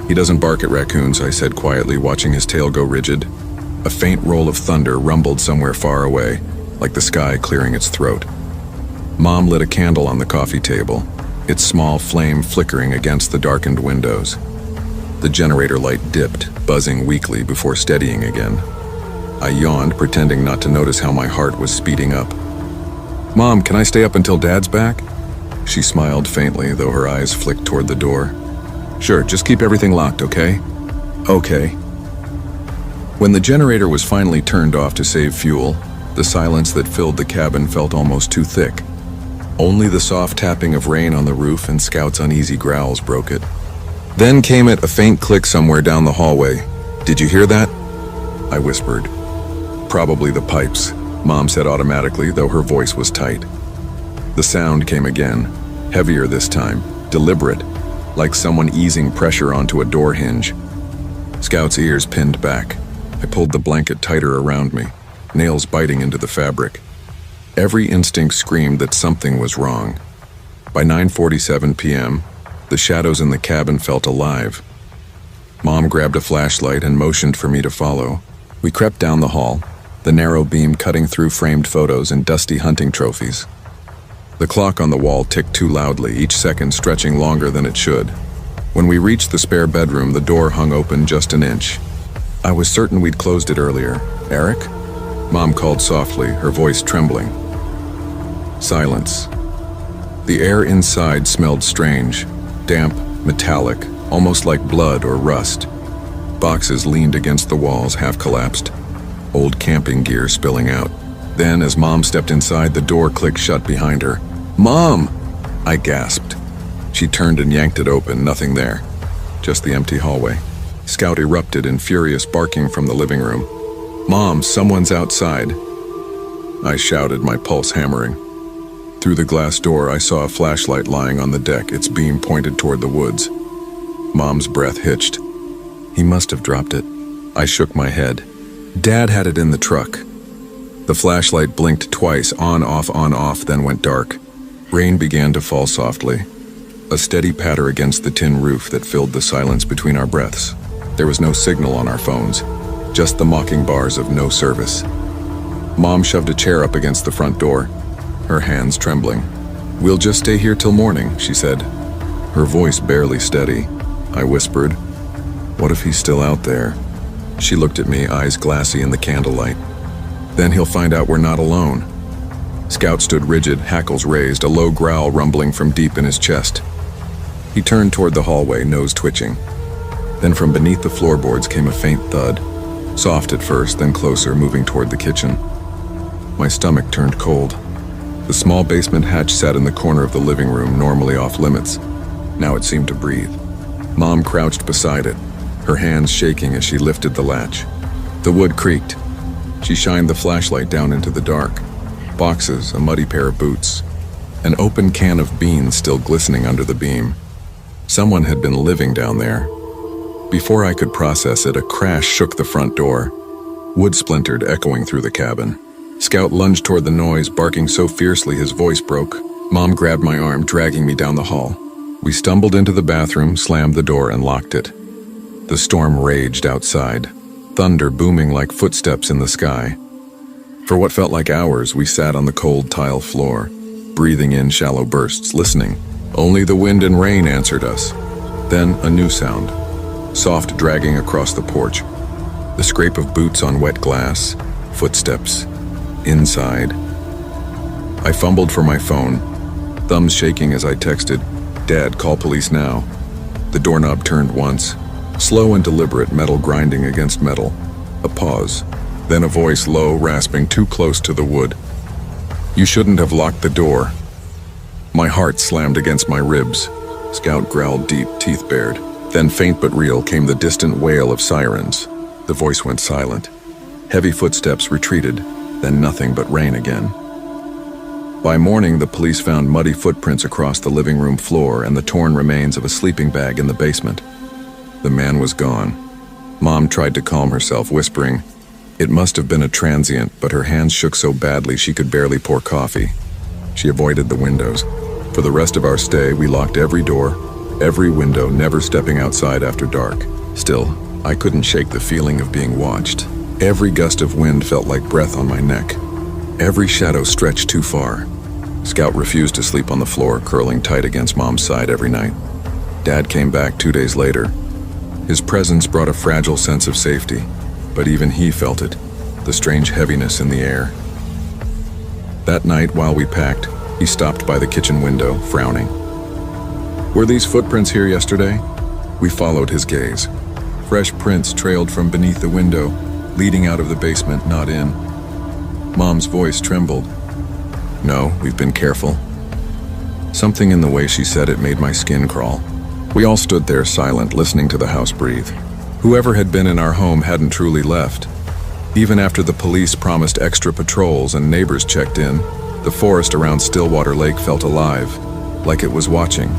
A: "He doesn't bark at raccoons," I said quietly, watching his tail go rigid. A faint roll of thunder rumbled somewhere far away, like the sky clearing its throat. Mom lit a candle on the coffee table, its small flame flickering against the darkened windows. The generator light dipped, buzzing weakly before steadying again. I yawned, pretending not to notice how my heart was speeding up. "Mom, can I stay up until Dad's back?" She smiled faintly, though her eyes flicked toward the door. "Sure, just keep everything locked, okay?" "Okay." When the generator was finally turned off to save fuel, the silence that filled the cabin felt almost too thick. Only the soft tapping of rain on the roof and Scout's uneasy growls broke it. Then came a faint click somewhere down the hallway. "Did you hear that?" I whispered. "Probably the pipes," Mom said automatically, though her voice was tight. The sound came again, heavier this time, deliberate, like someone easing pressure onto a door hinge. Scout's ears pinned back. I pulled the blanket tighter around me, nails biting into the fabric. Every instinct screamed that something was wrong. By 9:47 p.m., the shadows in the cabin felt alive. Mom grabbed a flashlight and motioned for me to follow. We crept down the hall, the narrow beam cutting through framed photos and dusty hunting trophies. The clock on the wall ticked too loudly, each second stretching longer than it should. When we reached the spare bedroom, the door hung open just an inch. I was certain we'd closed it earlier. "Eric?" Mom called softly, her voice trembling. Silence. The air inside smelled strange, damp, metallic, almost like blood or rust. Boxes leaned against the walls, half collapsed, old camping gear spilling out. Then, as Mom stepped inside, the door clicked shut behind her. "Mom!" I gasped. She turned and yanked it open, nothing there, just the empty hallway. Scout erupted in furious barking from the living room. "Mom, someone's outside!" I shouted, my pulse hammering. Through the glass door, I saw a flashlight lying on the deck, its beam pointed toward the woods. Mom's breath hitched. "He must have dropped it." I shook my head. Dad had it in the truck. The flashlight blinked twice, on, off, then went dark. Rain began to fall softly, a steady patter against the tin roof that filled the silence between our breaths. There was no signal on our phones, just the mocking bars of no service. Mom shoved a chair up against the front door, her hands trembling. "We'll just stay here till morning," she said, her voice barely steady. I whispered, "What if he's still out there?" She looked at me, eyes glassy in the candlelight. "Then he'll find out we're not alone." Scout stood rigid, hackles raised, a low growl rumbling from deep in his chest. He turned toward the hallway, nose twitching. Then from beneath the floorboards came a faint thud, soft at first, then closer, moving toward the kitchen. My stomach turned cold. The small basement hatch sat in the corner of the living room, normally off limits. Now it seemed to breathe. Mom crouched beside it, her hands shaking as she lifted the latch. The wood creaked. She shined the flashlight down into the dark. Boxes, a muddy pair of boots, an open can of beans still glistening under the beam. Someone had been living down there. Before I could process it, a crash shook the front door. Wood splintered, echoing through the cabin. Scout lunged toward the noise, barking so fiercely his voice broke. Mom grabbed my arm, dragging me down the hall. We stumbled into the bathroom, slammed the door, and locked it. The storm raged outside, thunder booming like footsteps in the sky. For what felt like hours, we sat on the cold tile floor, breathing in shallow bursts, listening. Only the wind and rain answered us. Then a new sound, soft dragging across the porch. The scrape of boots on wet glass, footsteps, inside. I fumbled for my phone, thumbs shaking as I texted, "Dad, call police now." The doorknob turned once, slow and deliberate, metal grinding against metal. A pause, then a voice low, rasping, too close to the wood. "You shouldn't have locked the door." My heart slammed against my ribs. Scout growled deep, teeth bared. Then, faint but real, came the distant wail of sirens. The voice went silent. Heavy footsteps retreated, then nothing but rain again. By morning, the police found muddy footprints across the living room floor and the torn remains of a sleeping bag in the basement. The man was gone. Mom tried to calm herself, whispering, "It must have been a transient," but her hands shook so badly she could barely pour coffee. She avoided the windows. For the rest of our stay, we locked every door, every window, never stepping outside after dark. Still, I couldn't shake the feeling of being watched. Every gust of wind felt like breath on my neck. Every shadow stretched too far. Scout refused to sleep on the floor, curling tight against Mom's side every night. Dad came back 2 days later. His presence brought a fragile sense of safety, but even he felt it, the strange heaviness in the air. That night, while we packed, he stopped by the kitchen window, frowning. "Were these footprints here yesterday?" We followed his gaze. Fresh prints trailed from beneath the window, leading out of the basement, not in. Mom's voice trembled. "No, we've been careful." Something in the way she said it made my skin crawl. We all stood there silent, listening to the house breathe. Whoever had been in our home hadn't truly left. Even after the police promised extra patrols and neighbors checked in, the forest around Stillwater Lake felt alive, like it was watching.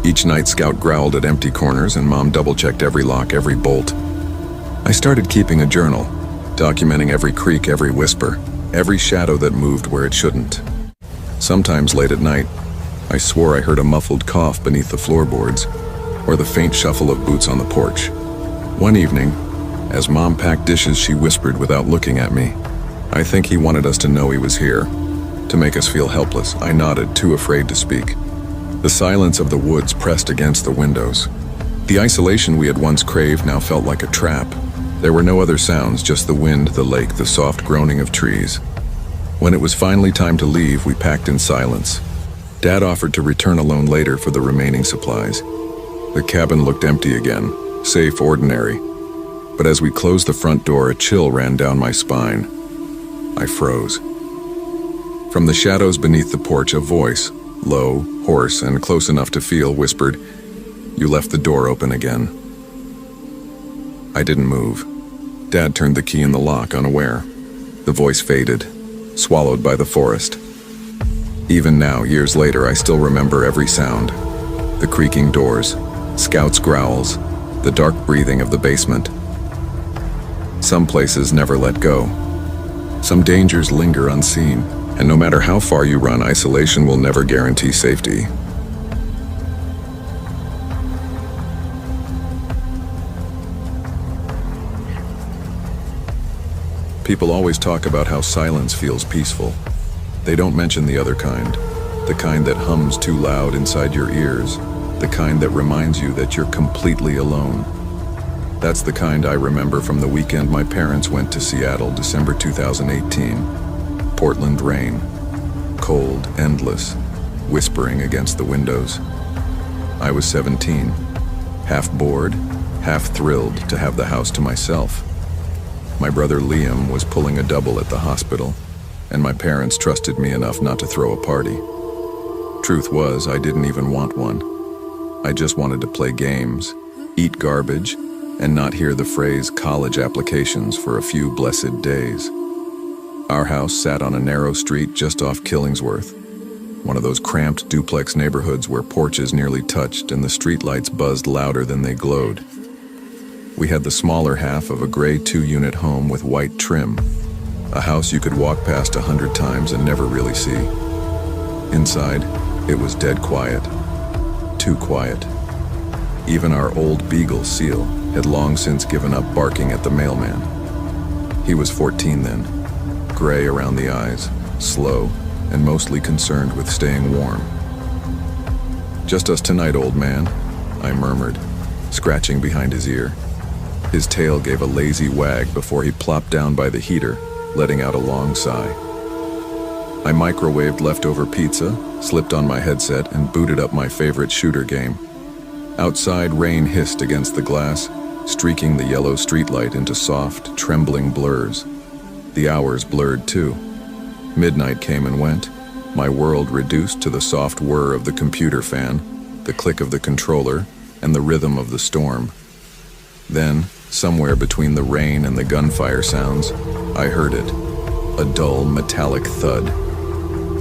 A: Each night, Scout growled at empty corners and Mom double-checked every lock, every bolt. I started keeping a journal, documenting every creak, every whisper, every shadow that moved where it shouldn't. Sometimes late at night, I swore I heard a muffled cough beneath the floorboards, or the faint shuffle of boots on the porch. One evening, as Mom packed dishes, she whispered without looking at me, "I think he wanted us to know he was here, to make us feel helpless." I nodded, too afraid to speak. The silence of the woods pressed against the windows. The isolation we had once craved now felt like a trap. There were no other sounds, just the wind, the lake, the soft groaning of trees. When it was finally time to leave, we packed in silence. Dad offered to return alone later for the remaining supplies. The cabin looked empty again, safe, ordinary. But as we closed the front door, a chill ran down my spine. I froze. From the shadows beneath the porch, a voice, low, hoarse, and close enough to feel, whispered, "You left the door open again." I didn't move. Dad turned the key in the lock, unaware. The voice faded, swallowed by the forest. Even now, years later, I still remember every sound. The creaking doors, Scout's growls, the dark breathing of the basement. Some places never let go. Some dangers linger unseen, and no matter how far you run, isolation will never guarantee safety. People always talk about how silence feels peaceful. They don't mention the other kind, the kind that hums too loud inside your ears, the kind that reminds you that you're completely alone. That's the kind I remember from the weekend my parents went to Seattle, December 2018. Portland rain, cold, endless, whispering against the windows. I was 17, half bored, half thrilled to have the house to myself. My brother Liam was pulling a double at the hospital, and my parents trusted me enough not to throw a party. Truth was, I didn't even want one. I just wanted to play games, eat garbage, and not hear the phrase college applications for a few blessed days. Our house sat on a narrow street just off Killingsworth, one of those cramped duplex neighborhoods where porches nearly touched and the streetlights buzzed louder than they glowed. We had the smaller half of a gray 2-unit home with white trim, a house you could walk past 100 times and never really see. Inside, it was dead quiet. Too quiet. Even our old beagle, Seal, had long since given up barking at the mailman. He was 14 then, gray around the eyes, slow, and mostly concerned with staying warm. "Just us tonight, old man," I murmured, scratching behind his ear. His tail gave a lazy wag before he plopped down by the heater, letting out a long sigh. I microwaved leftover pizza, slipped on my headset, and booted up my favorite shooter game. Outside, rain hissed against the glass, streaking the yellow streetlight into soft, trembling blurs. The hours blurred too. Midnight came and went, my world reduced to the soft whir of the computer fan, the click of the controller, and the rhythm of the storm. Then, somewhere between the rain and the gunfire sounds, I heard it, a dull, metallic thud.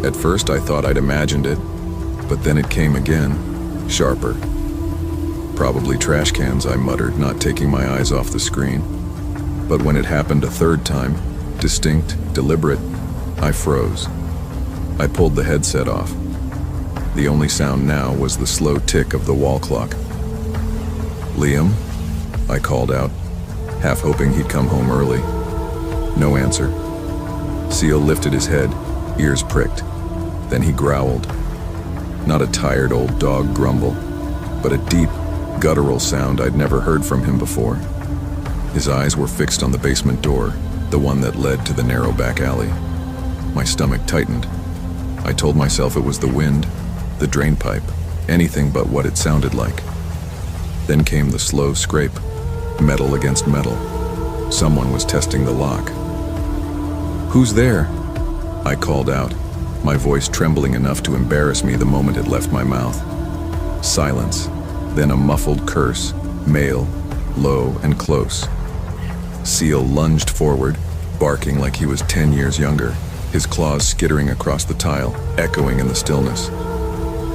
A: At first I thought I'd imagined it, but then it came again, sharper. "Probably trash cans," I muttered, not taking my eyes off the screen. But when it happened a third time, distinct, deliberate, I froze. I pulled the headset off. The only sound now was the slow tick of the wall clock. "Liam?" I called out, half hoping he'd come home early. No answer. Seal lifted his head, ears pricked. Then he growled. Not a tired old dog grumble, but a deep, guttural sound I'd never heard from him before. His eyes were fixed on the basement door, the one that led to the narrow back alley. My stomach tightened. I told myself it was the wind, the drain pipe, anything but what it sounded like. Then came the slow scrape, metal against metal. Someone was testing the lock. "Who's there?" I called out, my voice trembling enough to embarrass me the moment it left my mouth. Silence, then a muffled curse, male, low and close. Seal lunged forward, barking like he was 10 years younger, his claws skittering across the tile, echoing in the stillness.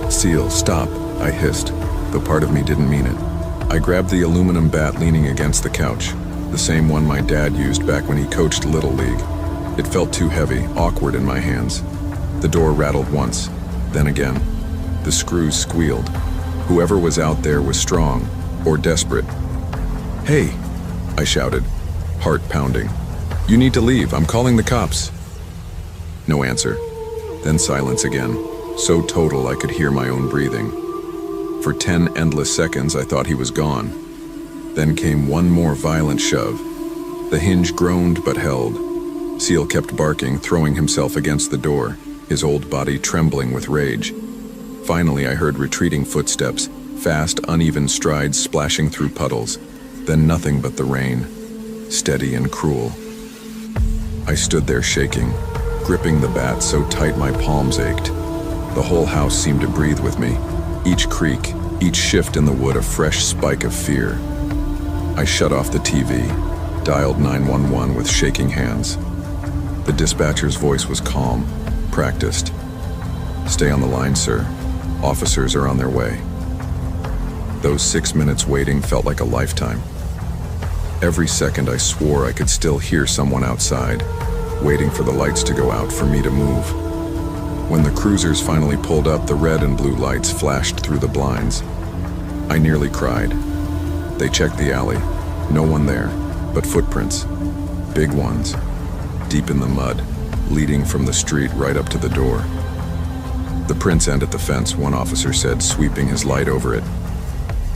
A: "Seal, stop," I hissed, though part of me didn't mean it. I grabbed the aluminum bat leaning against the couch, the same one my dad used back when he coached Little League. It felt too heavy, awkward in my hands. The door rattled once, then again. The screws squealed. Whoever was out there was strong, or desperate. "Hey," I shouted, heart pounding. "You need to leave, I'm calling the cops." No answer. Then silence again, so total I could hear my own breathing. For 10 endless seconds I thought he was gone. Then came one more violent shove. The hinge groaned but held. Seal kept barking, throwing himself against the door, his old body trembling with rage. Finally I heard retreating footsteps, fast, uneven strides splashing through puddles, then nothing but the rain, steady and cruel. I stood there shaking, gripping the bat so tight my palms ached. The whole house seemed to breathe with me, each creak, each shift in the wood a fresh spike of fear. I shut off the TV, dialed 911 with shaking hands. The dispatcher's voice was calm, practiced. "Stay on the line, sir. Officers are on their way." Those 6 minutes waiting felt like a lifetime. Every second I swore I could still hear someone outside, waiting for the lights to go out for me to move. When the cruisers finally pulled up, the red and blue lights flashed through the blinds. I nearly cried. They checked the alley. No one there, but footprints. Big ones. Deep in the mud, leading from the street right up to the door. "The prints end at the fence," one officer said, sweeping his light over it.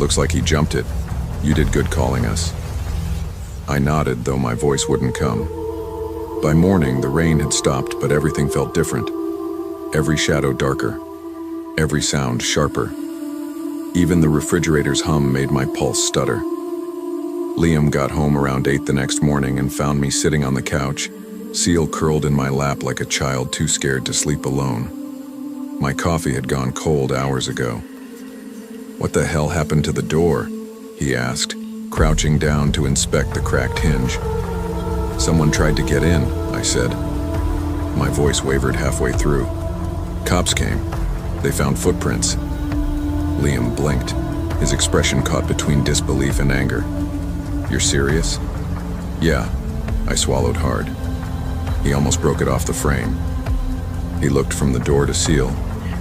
A: "Looks like he jumped it. You did good calling us." I nodded, though my voice wouldn't come. By morning, the rain had stopped, but everything felt different. Every shadow darker. Every sound sharper. Even the refrigerator's hum made my pulse stutter. Liam got home around 8 the next morning and found me sitting on the couch, Seal curled in my lap like a child too scared to sleep alone. My coffee had gone cold hours ago. "What the hell happened to the door?" he asked, crouching down to inspect the cracked hinge. "Someone tried to get in," I said. My voice wavered halfway through. "Cops came. They found footprints." Liam blinked, his expression caught between disbelief and anger. "You're serious?" "Yeah," I swallowed hard. He almost broke it off the frame. He looked from the door to Seal,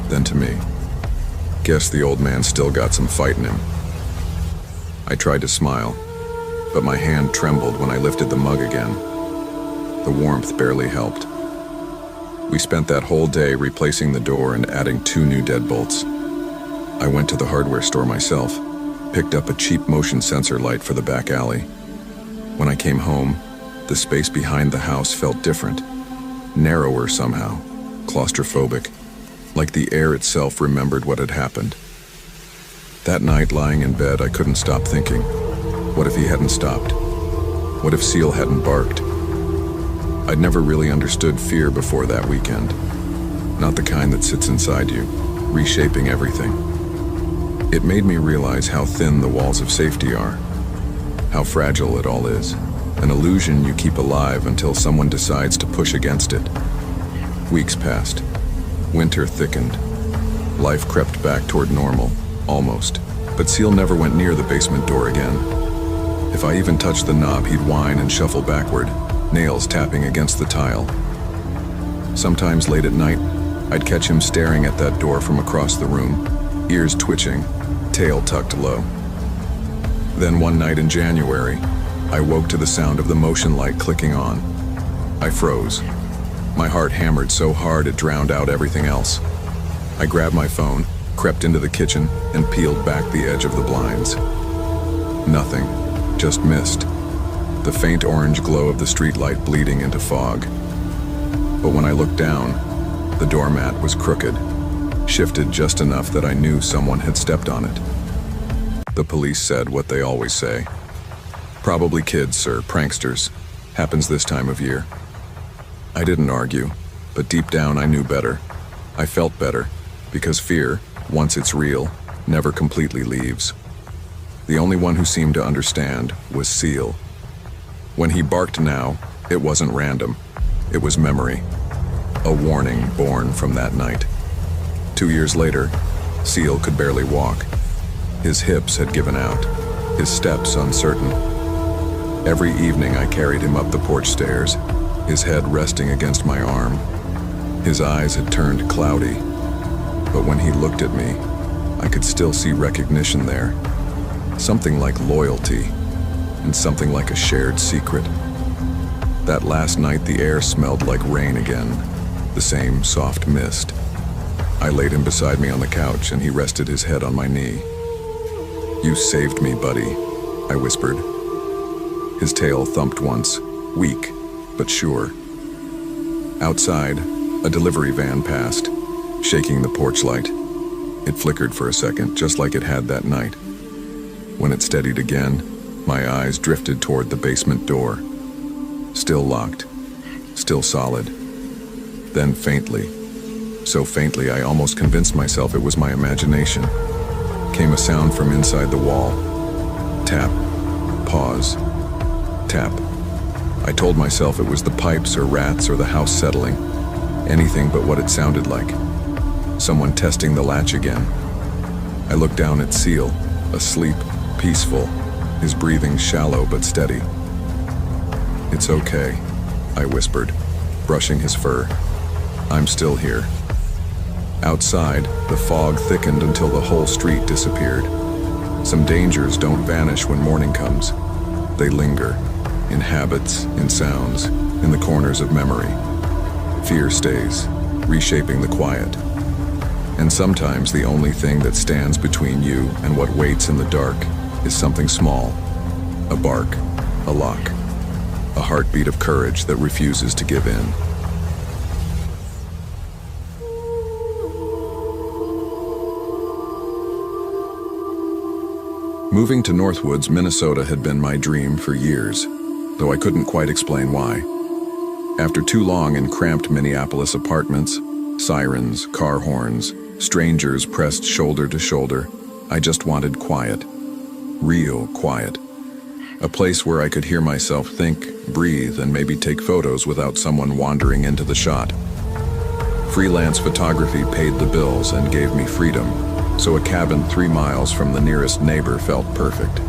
A: then to me. Guess the old man still got some fight in him. I tried to smile, but my hand trembled when I lifted the mug again. The warmth barely helped. We spent that whole day replacing the door and adding 2 new deadbolts. I went to the hardware store myself, picked up a cheap motion sensor light for the back alley. When I came home, the space behind the house felt different, narrower somehow, claustrophobic, like the air itself remembered what had happened. That night, lying in bed, I couldn't stop thinking, what if he hadn't stopped? What if Seal hadn't barked? I'd never really understood fear before that weekend. Not the kind that sits inside you, reshaping everything. It made me realize how thin the walls of safety are, how fragile it all is, an illusion you keep alive until someone decides to push against it. Weeks passed. Winter thickened. Life crept back toward normal, almost, but Seal never went near the basement door again. If I even touched the knob, he'd whine and shuffle backward, nails tapping against the tile. Sometimes late at night, I'd catch him staring at that door from across the room, ears twitching, tail tucked low. Then one night in January, I woke to the sound of the motion light clicking on. I froze. My heart hammered so hard it drowned out everything else. I grabbed my phone, crept into the kitchen, and peeled back the edge of the blinds. Nothing, just mist. The faint orange glow of the streetlight bleeding into fog. But when I looked down, the doormat was crooked, shifted just enough that I knew someone had stepped on it. The police said what they always say. Probably kids or pranksters. Happens this time of year. I didn't argue, but deep down I knew better. I felt better, because fear, once it's real, never completely leaves. The only one who seemed to understand was Seal. When he barked now, it wasn't random. It was memory. A warning born from that night. 2 years later, Seal could barely walk. His hips had given out, his steps uncertain. Every evening I carried him up the porch stairs, his head resting against my arm. His eyes had turned cloudy, but when he looked at me, I could still see recognition there. Something like loyalty, and something like a shared secret. That last night the air smelled like rain again, the same soft mist. I laid him beside me on the couch and he rested his head on my knee. "You saved me, buddy," I whispered. His tail thumped once, weak, but sure. Outside, a delivery van passed, shaking the porch light. It flickered for a second, just like it had that night. When it steadied again, my eyes drifted toward the basement door. Still locked, still solid. Then faintly, so faintly I almost convinced myself it was my imagination, came a sound from inside the wall. Tap, pause, tap. I told myself it was the pipes or rats or the house settling. Anything but what it sounded like. Someone testing the latch again. I looked down at Seal, asleep, peaceful, his breathing shallow but steady. "It's okay," I whispered, brushing his fur. "I'm still here." Outside, the fog thickened until the whole street disappeared. Some dangers don't vanish when morning comes. They linger, in habits, in sounds, in the corners of memory. Fear stays, reshaping the quiet. And sometimes the only thing that stands between you and what waits in the dark is something small. A bark, a lock, a heartbeat of courage that refuses to give in. Moving to Northwoods, Minnesota had been my dream for years, though I couldn't quite explain why. After too long in cramped Minneapolis apartments, sirens, car horns, strangers pressed shoulder to shoulder, I just wanted quiet. Real quiet. A place where I could hear myself think, breathe, and maybe take photos without someone wandering into the shot. Freelance photography paid the bills and gave me freedom, so a cabin 3 miles from the nearest neighbor felt perfect.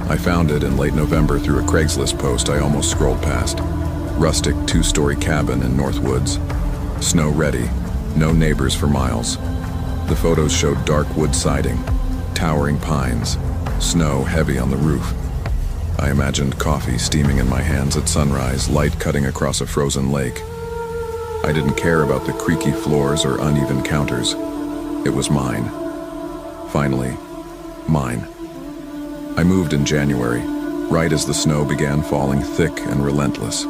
A: I found it in late November through a Craigslist post I almost scrolled past. Rustic 2-story cabin in Northwoods. Snow ready, No neighbors for miles. The photos showed dark wood siding, towering pines, snow heavy on the roof. I imagined coffee steaming in my hands at sunrise, light cutting across a frozen lake. I didn't care about the creaky floors or uneven counters. It was mine. Finally, mine. I moved in January, right as the snow began falling thick and relentless.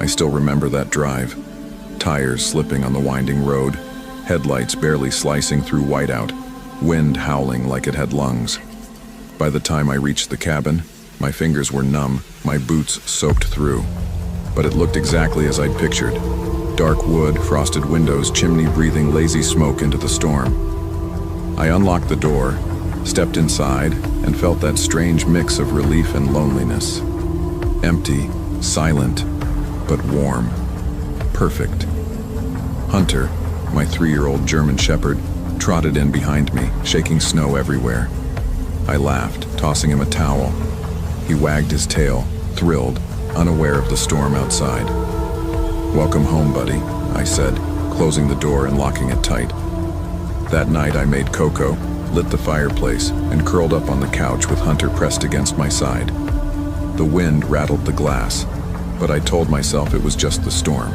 A: I still remember that drive. Tires slipping on the winding road, headlights barely slicing through whiteout, wind howling like it had lungs. By the time I reached the cabin, my fingers were numb, my boots soaked through. But it looked exactly as I'd pictured. Dark wood, frosted windows, chimney breathing lazy smoke into the storm. I unlocked the door, stepped inside, and felt that strange mix of relief and loneliness. Empty, silent, but warm. Perfect. Hunter, my 3-year-old German Shepherd, trotted in behind me, shaking snow everywhere. I laughed, tossing him a towel. He wagged his tail, thrilled, unaware of the storm outside. "Welcome home, buddy," I said, closing the door and locking it tight. That night I made cocoa, lit the fireplace, and curled up on the couch with Hunter pressed against my side. The wind rattled the glass, but I told myself it was just the storm.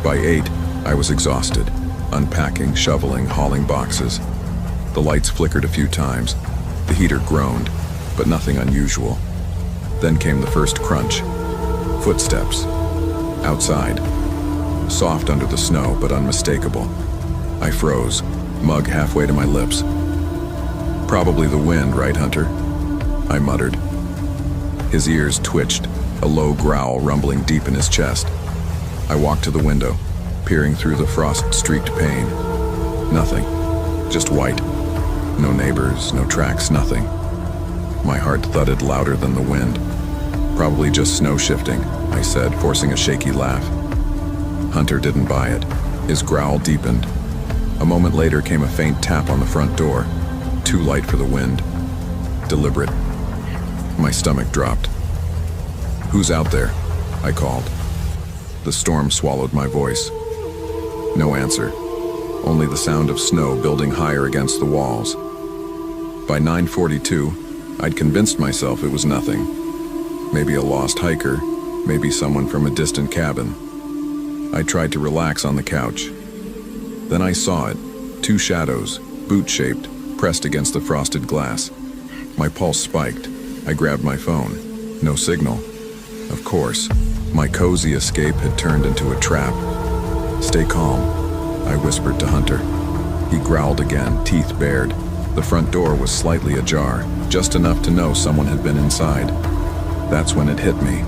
A: By 8, I was exhausted, unpacking, shoveling, hauling boxes. The lights flickered a few times. The heater groaned, but nothing unusual. Then came the first crunch. Footsteps. Outside. Soft under the snow, but unmistakable. I froze, mug halfway to my lips. "Probably the wind, right, Hunter?" I muttered. His ears twitched, a low growl rumbling deep in his chest. I walked to the window, peering through the frost-streaked pane. Nothing. Just white. No neighbors, no tracks, nothing. My heart thudded louder than the wind. "Probably just snow shifting," I said, forcing a shaky laugh. Hunter didn't buy it. His growl deepened. A moment later came a faint tap on the front door, too light for the wind. Deliberate. My stomach dropped. "Who's out there?" I called. The storm swallowed my voice. No answer. Only the sound of snow building higher against the walls. By 9:42, I'd convinced myself it was nothing. Maybe a lost hiker, maybe someone from a distant cabin. I tried to relax on the couch. Then I saw it, 2 shadows, boot-shaped, pressed against the frosted glass. My pulse spiked. I grabbed my phone. No signal. Of course, my cozy escape had turned into a trap. "Stay calm," I whispered to Hunter. He growled again, teeth bared. The front door was slightly ajar, just enough to know someone had been inside. That's when it hit me.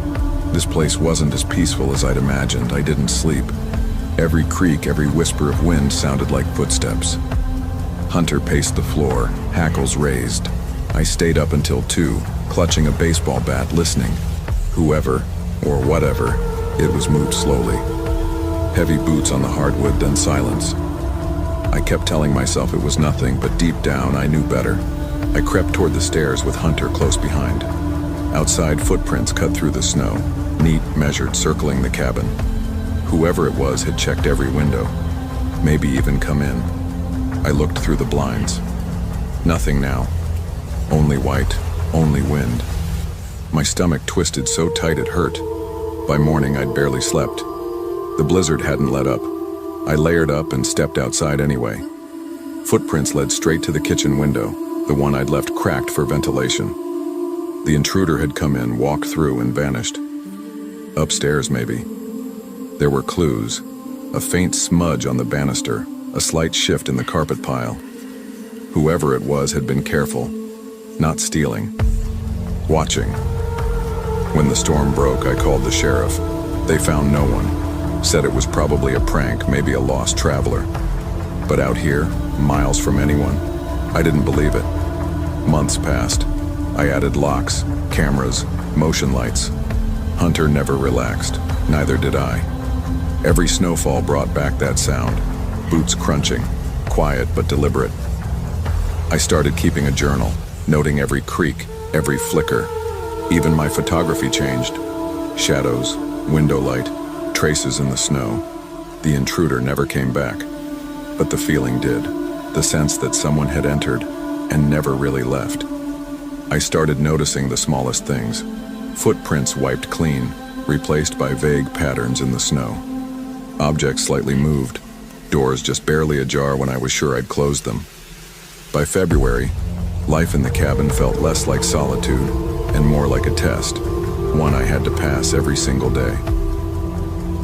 A: This place wasn't as peaceful as I'd imagined. I didn't sleep. Every creak, every whisper of wind sounded like footsteps. Hunter paced the floor, hackles raised. I stayed up until 2, clutching a baseball bat, listening. Whoever, or whatever, it was moved slowly. Heavy boots on the hardwood, then silence. I kept telling myself it was nothing, but deep down I knew better. I crept toward the stairs with Hunter close behind. Outside, footprints cut through the snow, neat, measured, circling the cabin. Whoever it was had checked every window, maybe even come in. I looked through the blinds. Nothing now. Only white, only wind. My stomach twisted so tight it hurt. By morning, I'd barely slept. The blizzard hadn't let up. I layered up and stepped outside anyway. Footprints led straight to the kitchen window, the one I'd left cracked for ventilation. The intruder had come in, walked through, and vanished. Upstairs, maybe. There were clues. A faint smudge on the banister, a slight shift in the carpet pile. Whoever it was had been careful, not stealing, watching. When the storm broke, I called the sheriff. They found no one. Said it was probably a prank, maybe a lost traveler. But out here, miles from anyone, I didn't believe it. Months passed. I added locks, cameras, motion lights. Hunter never relaxed. Neither did I. Every snowfall brought back that sound. Boots crunching, quiet but deliberate. I started keeping a journal, noting every creak, every flicker. Even my photography changed. Shadows, window light, traces in the snow. The intruder never came back. but the feeling did. The sense that someone had entered and never really left. I started noticing the smallest things. Footprints wiped clean, replaced by vague patterns in the snow. Objects slightly moved, doors just barely ajar when I was sure I'd closed them. By February, life in the cabin felt less like solitude and more like a test, one I had to pass every single day.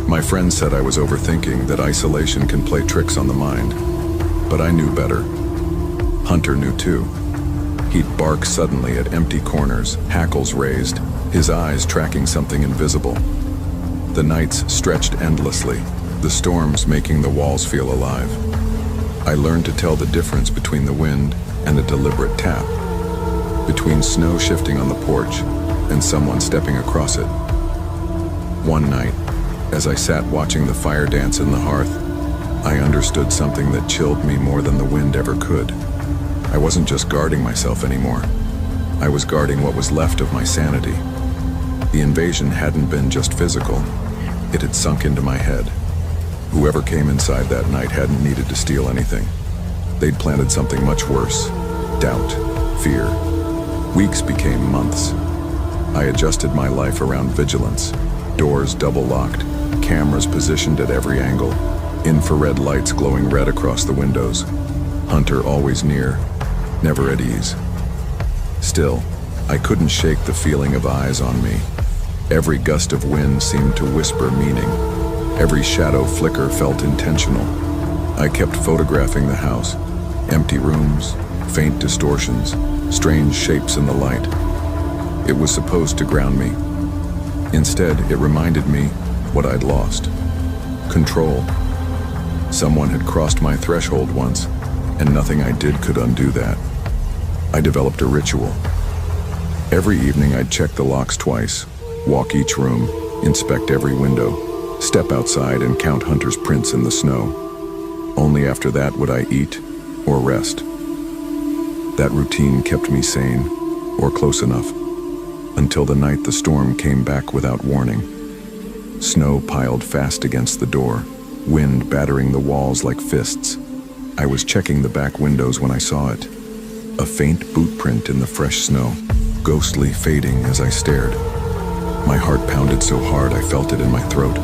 A: My friends said I was overthinking, that isolation can play tricks on the mind, but I knew better. Hunter knew too. He'd bark suddenly at empty corners, hackles raised, his eyes tracking something invisible. The nights stretched endlessly, the storms making the walls feel alive. I learned to tell the difference between the wind and a deliberate tap, between snow shifting on the porch and someone stepping across it. One night, as I sat watching the fire dance in the hearth, I understood something that chilled me more than the wind ever could. I wasn't just guarding myself anymore. I was guarding what was left of my sanity. The invasion hadn't been just physical. It had sunk into my head. Whoever came inside that night hadn't needed to steal anything. They'd planted something much worse. Doubt, fear. Weeks became months. I adjusted my life around vigilance. Doors double-locked, cameras positioned at every angle, infrared lights glowing red across the windows. Hunter always near, never at ease. Still, I couldn't shake the feeling of eyes on me. Every gust of wind seemed to whisper meaning. Every shadow flicker felt intentional. I kept photographing the house. Empty rooms, faint distortions, strange shapes in the light. It was supposed to ground me. Instead, it reminded me what I'd lost. Control. Someone had crossed my threshold once, and nothing I did could undo that. I developed a ritual. Every evening I'd check the locks twice, walk each room, inspect every window, step outside and count Hunter's prints in the snow. Only after that would I eat or rest. That routine kept me sane, or close enough, until the night the storm came back without warning. Snow piled fast against the door, wind battering the walls like fists. I was checking the back windows when I saw it. A faint boot print in the fresh snow, ghostly fading as I stared. My heart pounded so hard I felt it in my throat.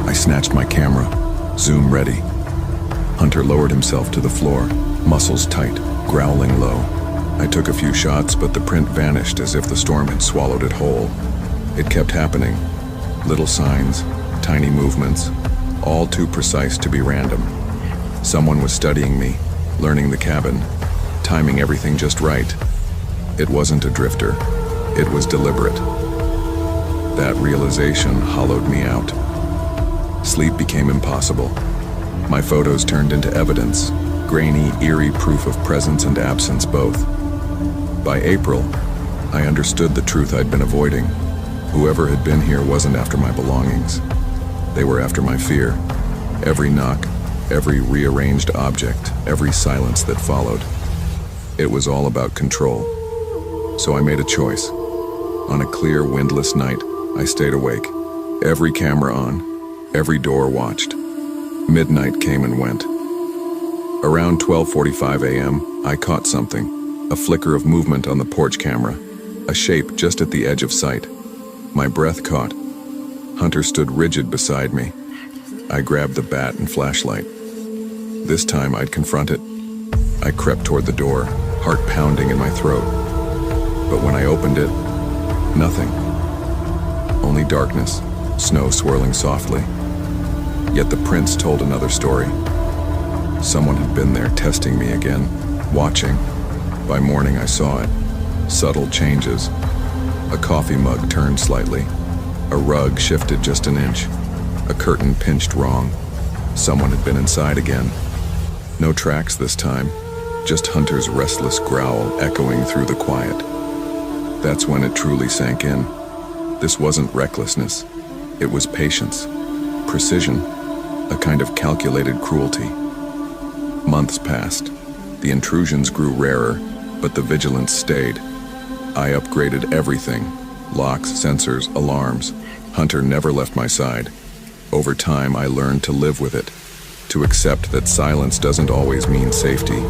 A: I snatched my camera, zoom ready. Hunter lowered himself to the floor, muscles tight, growling low. I took a few shots, but the print vanished as if the storm had swallowed it whole. It kept happening. Little signs, tiny movements, all too precise to be random. Someone was studying me, learning the cabin, timing everything just right. It wasn't a drifter. It was deliberate. That realization hollowed me out. Sleep became impossible. My photos turned into evidence, grainy, eerie proof of presence and absence both. By April, I understood the truth I'd been avoiding. Whoever had been here wasn't after my belongings. They were after my fear. Every knock, every rearranged object, every silence that followed. It was all about control. So I made a choice. On a clear, windless night, I stayed awake. Every camera on, every door watched. Midnight came and went. Around 12:45 a.m., I caught something. A flicker of movement on the porch camera. A shape just at the edge of sight. My breath caught. Hunter stood rigid beside me. I grabbed the bat and flashlight. This time I'd confront it. I crept toward the door, heart pounding in my throat. But when I opened it, nothing. Only darkness, snow swirling softly. Yet the prints told another story. Someone had been there testing me again, watching. By morning I saw it. Subtle changes. A coffee mug turned slightly. A rug shifted just an inch. A curtain pinched wrong. Someone had been inside again. No tracks this time, just Hunter's restless growl echoing through the quiet. That's when it truly sank in. This wasn't recklessness. It was patience, precision, a kind of calculated cruelty. Months passed. The intrusions grew rarer, but the vigilance stayed. I upgraded everything. Locks, sensors, alarms. Hunter never left my side. Over time, I learned to live with it, to accept that silence doesn't always mean safety.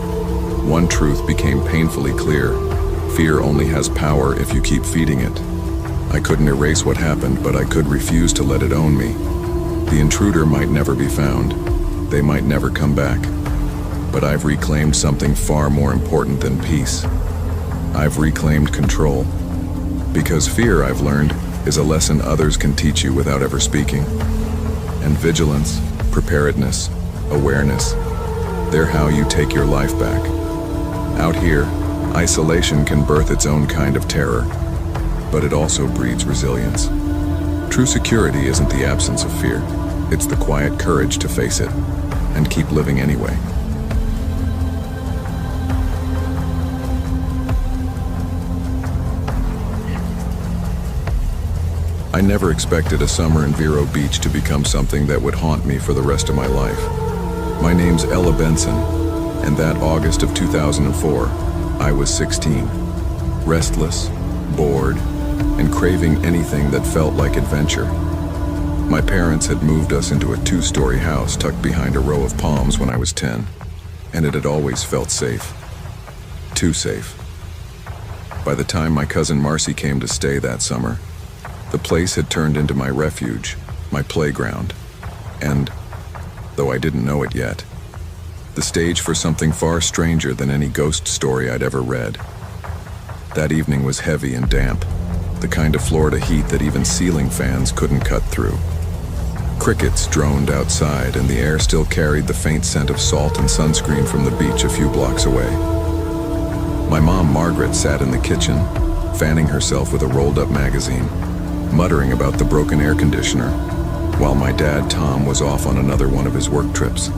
A: One truth became painfully clear: fear only has power if you keep feeding it. I couldn't erase what happened, but I could refuse to let it own me. The intruder might never be found. They might never come back. But I've reclaimed something far more important than peace. I've reclaimed control. Because fear, I've learned, is a lesson others can teach you without ever speaking. And vigilance, preparedness, awareness, they're how you take your life back. Out here, isolation can birth its own kind of terror, but it also breeds resilience. True security isn't the absence of fear. It's the quiet courage to face it and keep living anyway. I never expected a summer in Vero Beach to become something that would haunt me for the rest of my life. My name's Ella Benson, and that August of 2004, I was 16, restless, bored, and craving anything that felt like adventure. My parents had moved us into a 2-story house tucked behind a row of palms when I was 10, and it had always felt safe. Too safe. By the time my cousin Marcy came to stay that summer, the place had turned into my refuge, my playground, and, though I didn't know it yet, the stage for something far stranger than any ghost story I'd ever read. That evening was heavy and damp, the kind of Florida heat that even ceiling fans couldn't cut through. Crickets droned outside, and the air still carried the faint scent of salt and sunscreen from the beach a few blocks away. My mom, Margaret, sat in the kitchen, fanning herself with a rolled-up magazine, muttering about the broken air conditioner, while my dad, Tom, was off on another one of his work trips.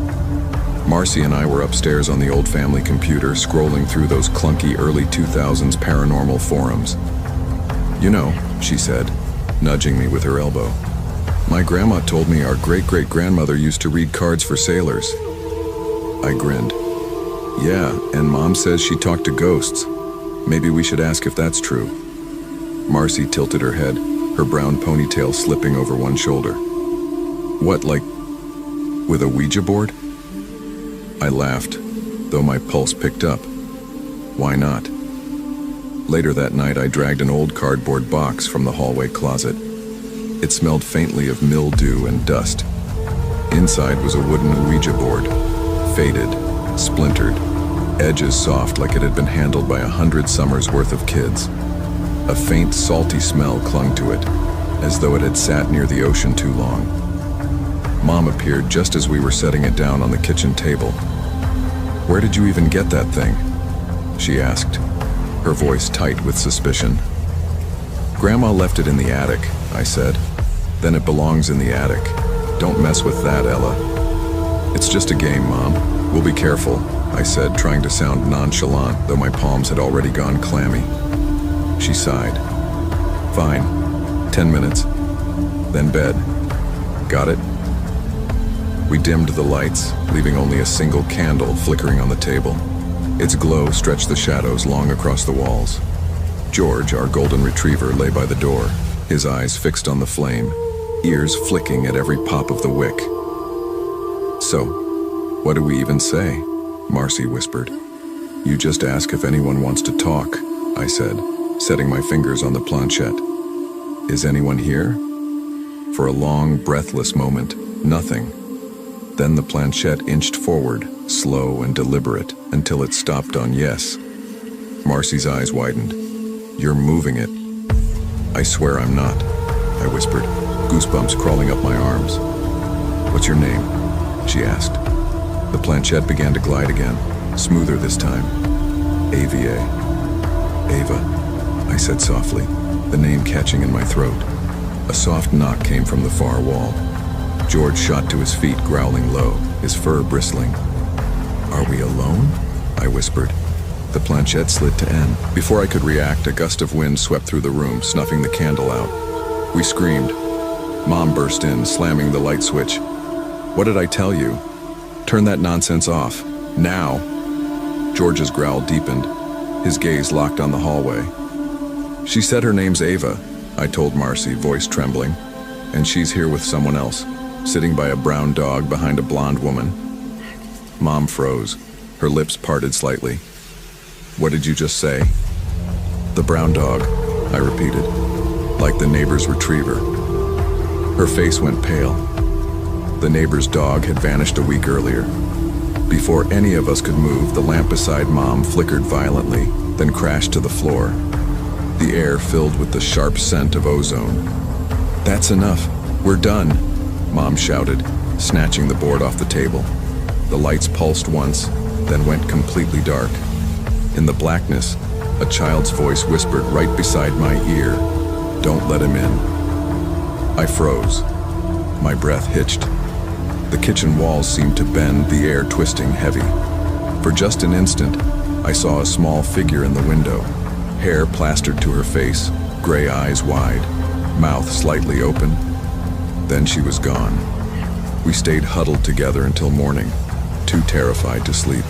A: Marcy and I were upstairs on the old family computer, scrolling through those clunky early 2000s paranormal forums. "You know," she said, nudging me with her elbow, "my grandma told me our great-great-grandmother used to read cards for sailors." I grinned. "Yeah, and Mom says she talked to ghosts. Maybe we should ask if that's true." Marcy tilted her head, her brown ponytail slipping over one shoulder. "What, like, with a Ouija board?" I laughed, though my pulse picked up. Why not? Later that night, I dragged an old cardboard box from the hallway closet. It smelled faintly of mildew and dust. Inside was a wooden Ouija board, faded, splintered, edges soft like it had been handled by 100 summers worth of kids. A faint, salty smell clung to it, as though it had sat near the ocean too long. Mom appeared just as we were setting it down on the kitchen table. "Where did you even get that thing?" she asked, her voice tight with suspicion. "Grandma left it in the attic," I said. "Then it belongs in the attic. Don't mess with that, Ella." "It's just a game, Mom. We'll be careful," I said, trying to sound nonchalant, though my palms had already gone clammy. She sighed. "Fine. 10 minutes. Then bed. Got it?" We dimmed the lights, leaving only a single candle flickering on the table. Its glow stretched the shadows long across the walls. George, our golden retriever, lay by the door, his eyes fixed on the flame, ears flicking at every pop of the wick. "So, what do we even say?" Marcy whispered. "You just ask if anyone wants to talk," I said, setting my fingers on the planchette. "Is anyone here?" For a long, breathless moment, nothing. Then the planchette inched forward, slow and deliberate, until it stopped on yes. Marcy's eyes widened. "You're moving it." "I swear I'm not," I whispered, goosebumps crawling up my arms. "What's your name?" she asked. The planchette began to glide again, smoother this time. "AVA." "Ava," I said softly, the name catching in my throat. A soft knock came from the far wall. George shot to his feet, growling low, his fur bristling. "Are we alone?" I whispered. The planchette slid to N. Before I could react, a gust of wind swept through the room, snuffing the candle out. We screamed. Mom burst in, slamming the light switch. "What did I tell you? Turn that nonsense off. Now!" George's growl deepened, his gaze locked on the hallway. "She said her name's Ava," I told Marcy, voice trembling. "And she's here with someone else, sitting by a brown dog behind a blonde woman. Mom froze, her lips parted slightly. What did you just say? The brown dog, I repeated, like the neighbor's retriever. Her face went pale. The neighbor's dog had vanished a week earlier. Before any of us could move, the lamp beside Mom flickered violently, then crashed to the floor. The air filled with the sharp scent of ozone. That's enough. We're done, Mom shouted, snatching the board off the table. The lights pulsed once, then went completely dark. In the blackness, a child's voice whispered right beside my ear, "Don't let him in." I froze. My breath hitched. The kitchen walls seemed to bend, the air twisting heavy. For just an instant, I saw a small figure in the window, hair plastered to her face, gray eyes wide, mouth slightly open. Then she was gone. We stayed huddled together until morning, too terrified to sleep.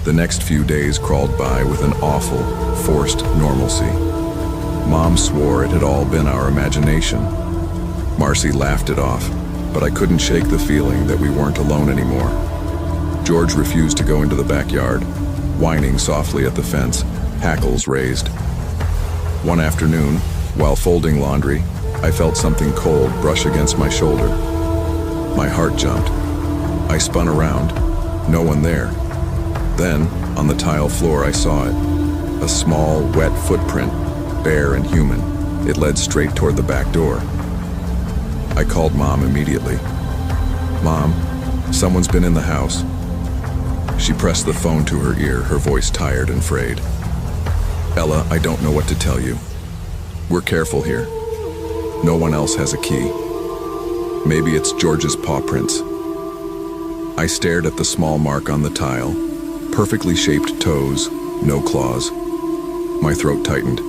A: The next few days crawled by with an awful, forced normalcy. Mom swore it had all been our imagination. Marcy laughed it off, but I couldn't shake the feeling that we weren't alone anymore. George refused to go into the backyard, whining softly at the fence, hackles raised. One afternoon, while folding laundry, I felt something cold brush against my shoulder. My heart jumped. I spun around, no one there. Then, on the tile floor, I saw it. A small, wet footprint, bare and human. It led straight toward the back door. I called Mom immediately. "Mom, someone's been in the house." She pressed the phone to her ear, her voice tired and frayed. "Ella, I don't know what to tell you. We're careful here. No one else has a key. Maybe it's George's paw prints." I stared at the small mark on the tile. Perfectly shaped toes, no claws. My throat tightened.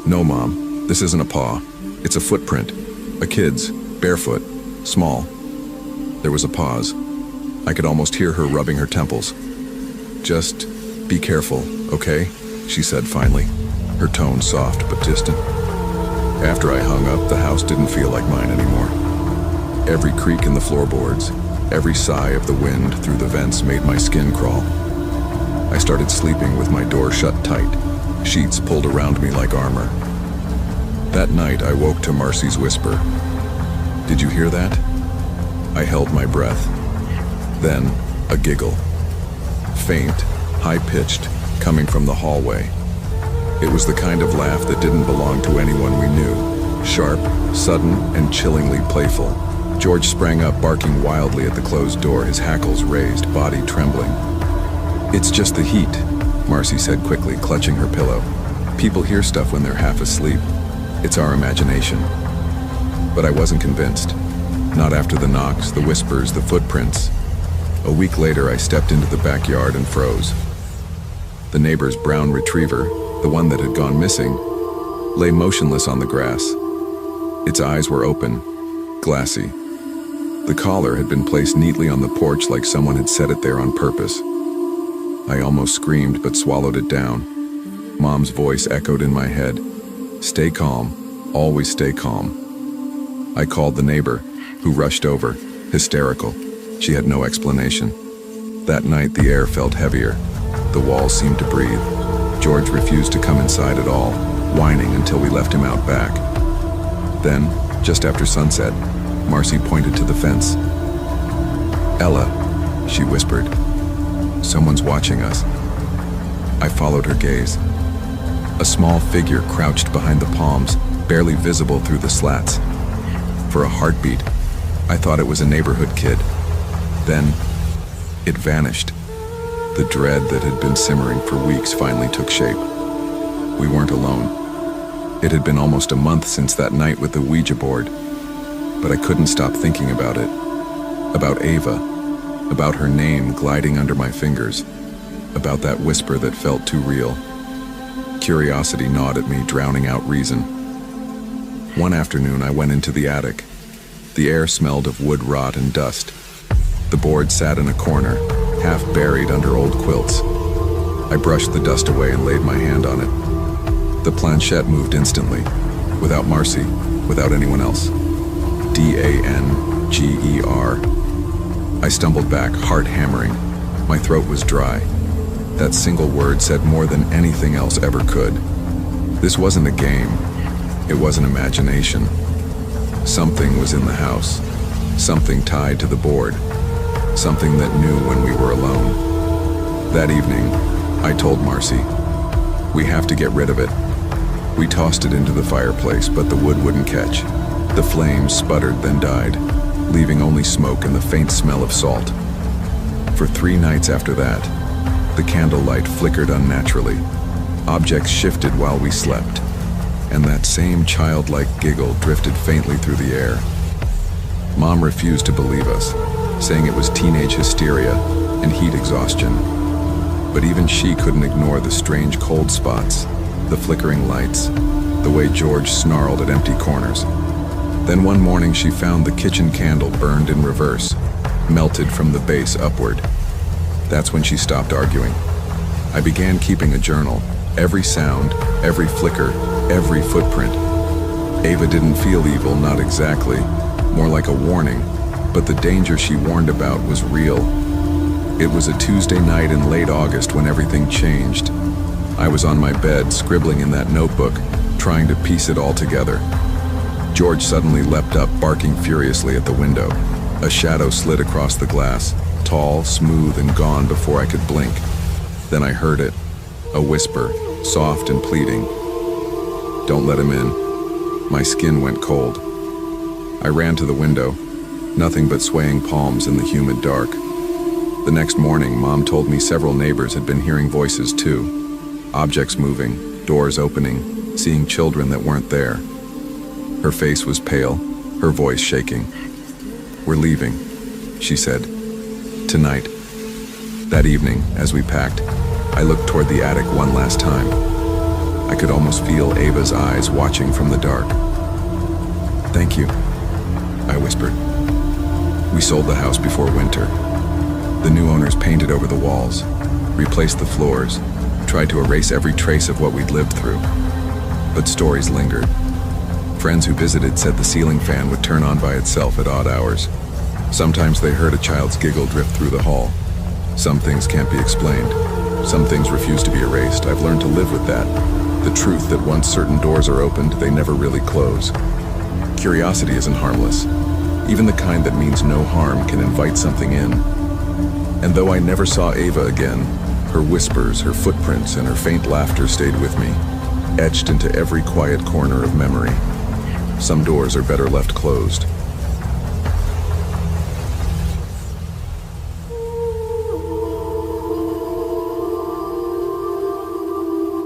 A: "No, Mom, this isn't a paw. It's a footprint. A kid's, barefoot, small." There was a pause. I could almost hear her rubbing her temples. "Just be careful, okay?" she said finally, her tone soft but distant. After I hung up, the house didn't feel like mine anymore. Every creak in the floorboards, every sigh of the wind through the vents made my skin crawl. I started sleeping with my door shut tight, sheets pulled around me like armor. That night, I woke to Marcy's whisper. "Did you hear that?" I held my breath. Then, a giggle. Faint, high-pitched, coming from the hallway. It was the kind of laugh that didn't belong to anyone we knew. Sharp, sudden, and chillingly playful. George sprang up, barking wildly at the closed door, his hackles raised, body trembling. "It's just the heat," Marcy said quickly, clutching her pillow. "People hear stuff when they're half asleep. It's our imagination." But I wasn't convinced. Not after the knocks, the whispers, the footprints. A week later, I stepped into the backyard and froze. The neighbor's brown retriever, the one that had gone missing, lay motionless on the grass. Its eyes were open, glassy. The collar had been placed neatly on the porch like someone had set it there on purpose. I almost screamed but swallowed it down. Mom's voice echoed in my head. "Stay calm, always stay calm." I called the neighbor, who rushed over, hysterical. She had no explanation. That night the air felt heavier. The walls seemed to breathe. George refused to come inside at all, whining until we left him out back. Then, just after sunset, Marcy pointed to the fence. "Ella," she whispered. "Someone's watching us." I followed her gaze. A small figure crouched behind the palms, barely visible through the slats. For a heartbeat, I thought it was a neighborhood kid. Then, it vanished. The dread that had been simmering for weeks finally took shape. We weren't alone. It had been almost a month since that night with the Ouija board, but I couldn't stop thinking about it. About Ava. About her name gliding under my fingers. About that whisper that felt too real. Curiosity gnawed at me, drowning out reason. One afternoon, I went into the attic. The air smelled of wood rot and dust. The board sat in a corner, half buried under old quilts. I brushed the dust away and laid my hand on it. The planchette moved instantly, without Marcy, without anyone else. DANGER. I stumbled back, heart hammering. My throat was dry. That single word said more than anything else ever could. This wasn't a game. It wasn't imagination. Something was in the house. Something tied to the board. Something that knew when we were alone. That evening, I told Marcy, "We have to get rid of it." We tossed it into the fireplace, but the wood wouldn't catch. The flames sputtered, then died, leaving only smoke and the faint smell of salt. For 3 nights after that, the candlelight flickered unnaturally. Objects shifted while we slept, and that same childlike giggle drifted faintly through the air. Mom refused to believe us, saying it was teenage hysteria and heat exhaustion. But even she couldn't ignore the strange cold spots, the flickering lights, the way George snarled at empty corners. Then one morning she found the kitchen candle burned in reverse, melted from the base upward. That's when she stopped arguing. I began keeping a journal. Every sound, every flicker, every footprint. Ava didn't feel evil, not exactly, more like a warning, but the danger she warned about was real. It was a Tuesday night in late August when everything changed. I was on my bed, scribbling in that notebook, trying to piece it all together. George suddenly leapt up, barking furiously at the window. A shadow slid across the glass, tall, smooth, and gone before I could blink. Then I heard it, a whisper, soft and pleading. "Don't let him in." My skin went cold. I ran to the window, nothing but swaying palms in the humid dark. The next morning, Mom told me several neighbors had been hearing voices too. Objects moving, doors opening, seeing children that weren't there. Her face was pale, her voice shaking. "We're leaving," she said. "Tonight." That evening, as we packed, I looked toward the attic one last time. I could almost feel Ava's eyes watching from the dark. "Thank you," I whispered. We sold the house before winter. The new owners painted over the walls, replaced the floors, tried to erase every trace of what we'd lived through. But stories lingered. Friends who visited said the ceiling fan would turn on by itself at odd hours. Sometimes they heard a child's giggle drift through the hall. Some things can't be explained. Some things refuse to be erased. I've learned to live with that. The truth that once certain doors are opened, they never really close. Curiosity isn't harmless. Even the kind that means no harm can invite something in. And though I never saw Ava again, her whispers, her footprints, and her faint laughter stayed with me, etched into every quiet corner of memory. Some doors are better left closed.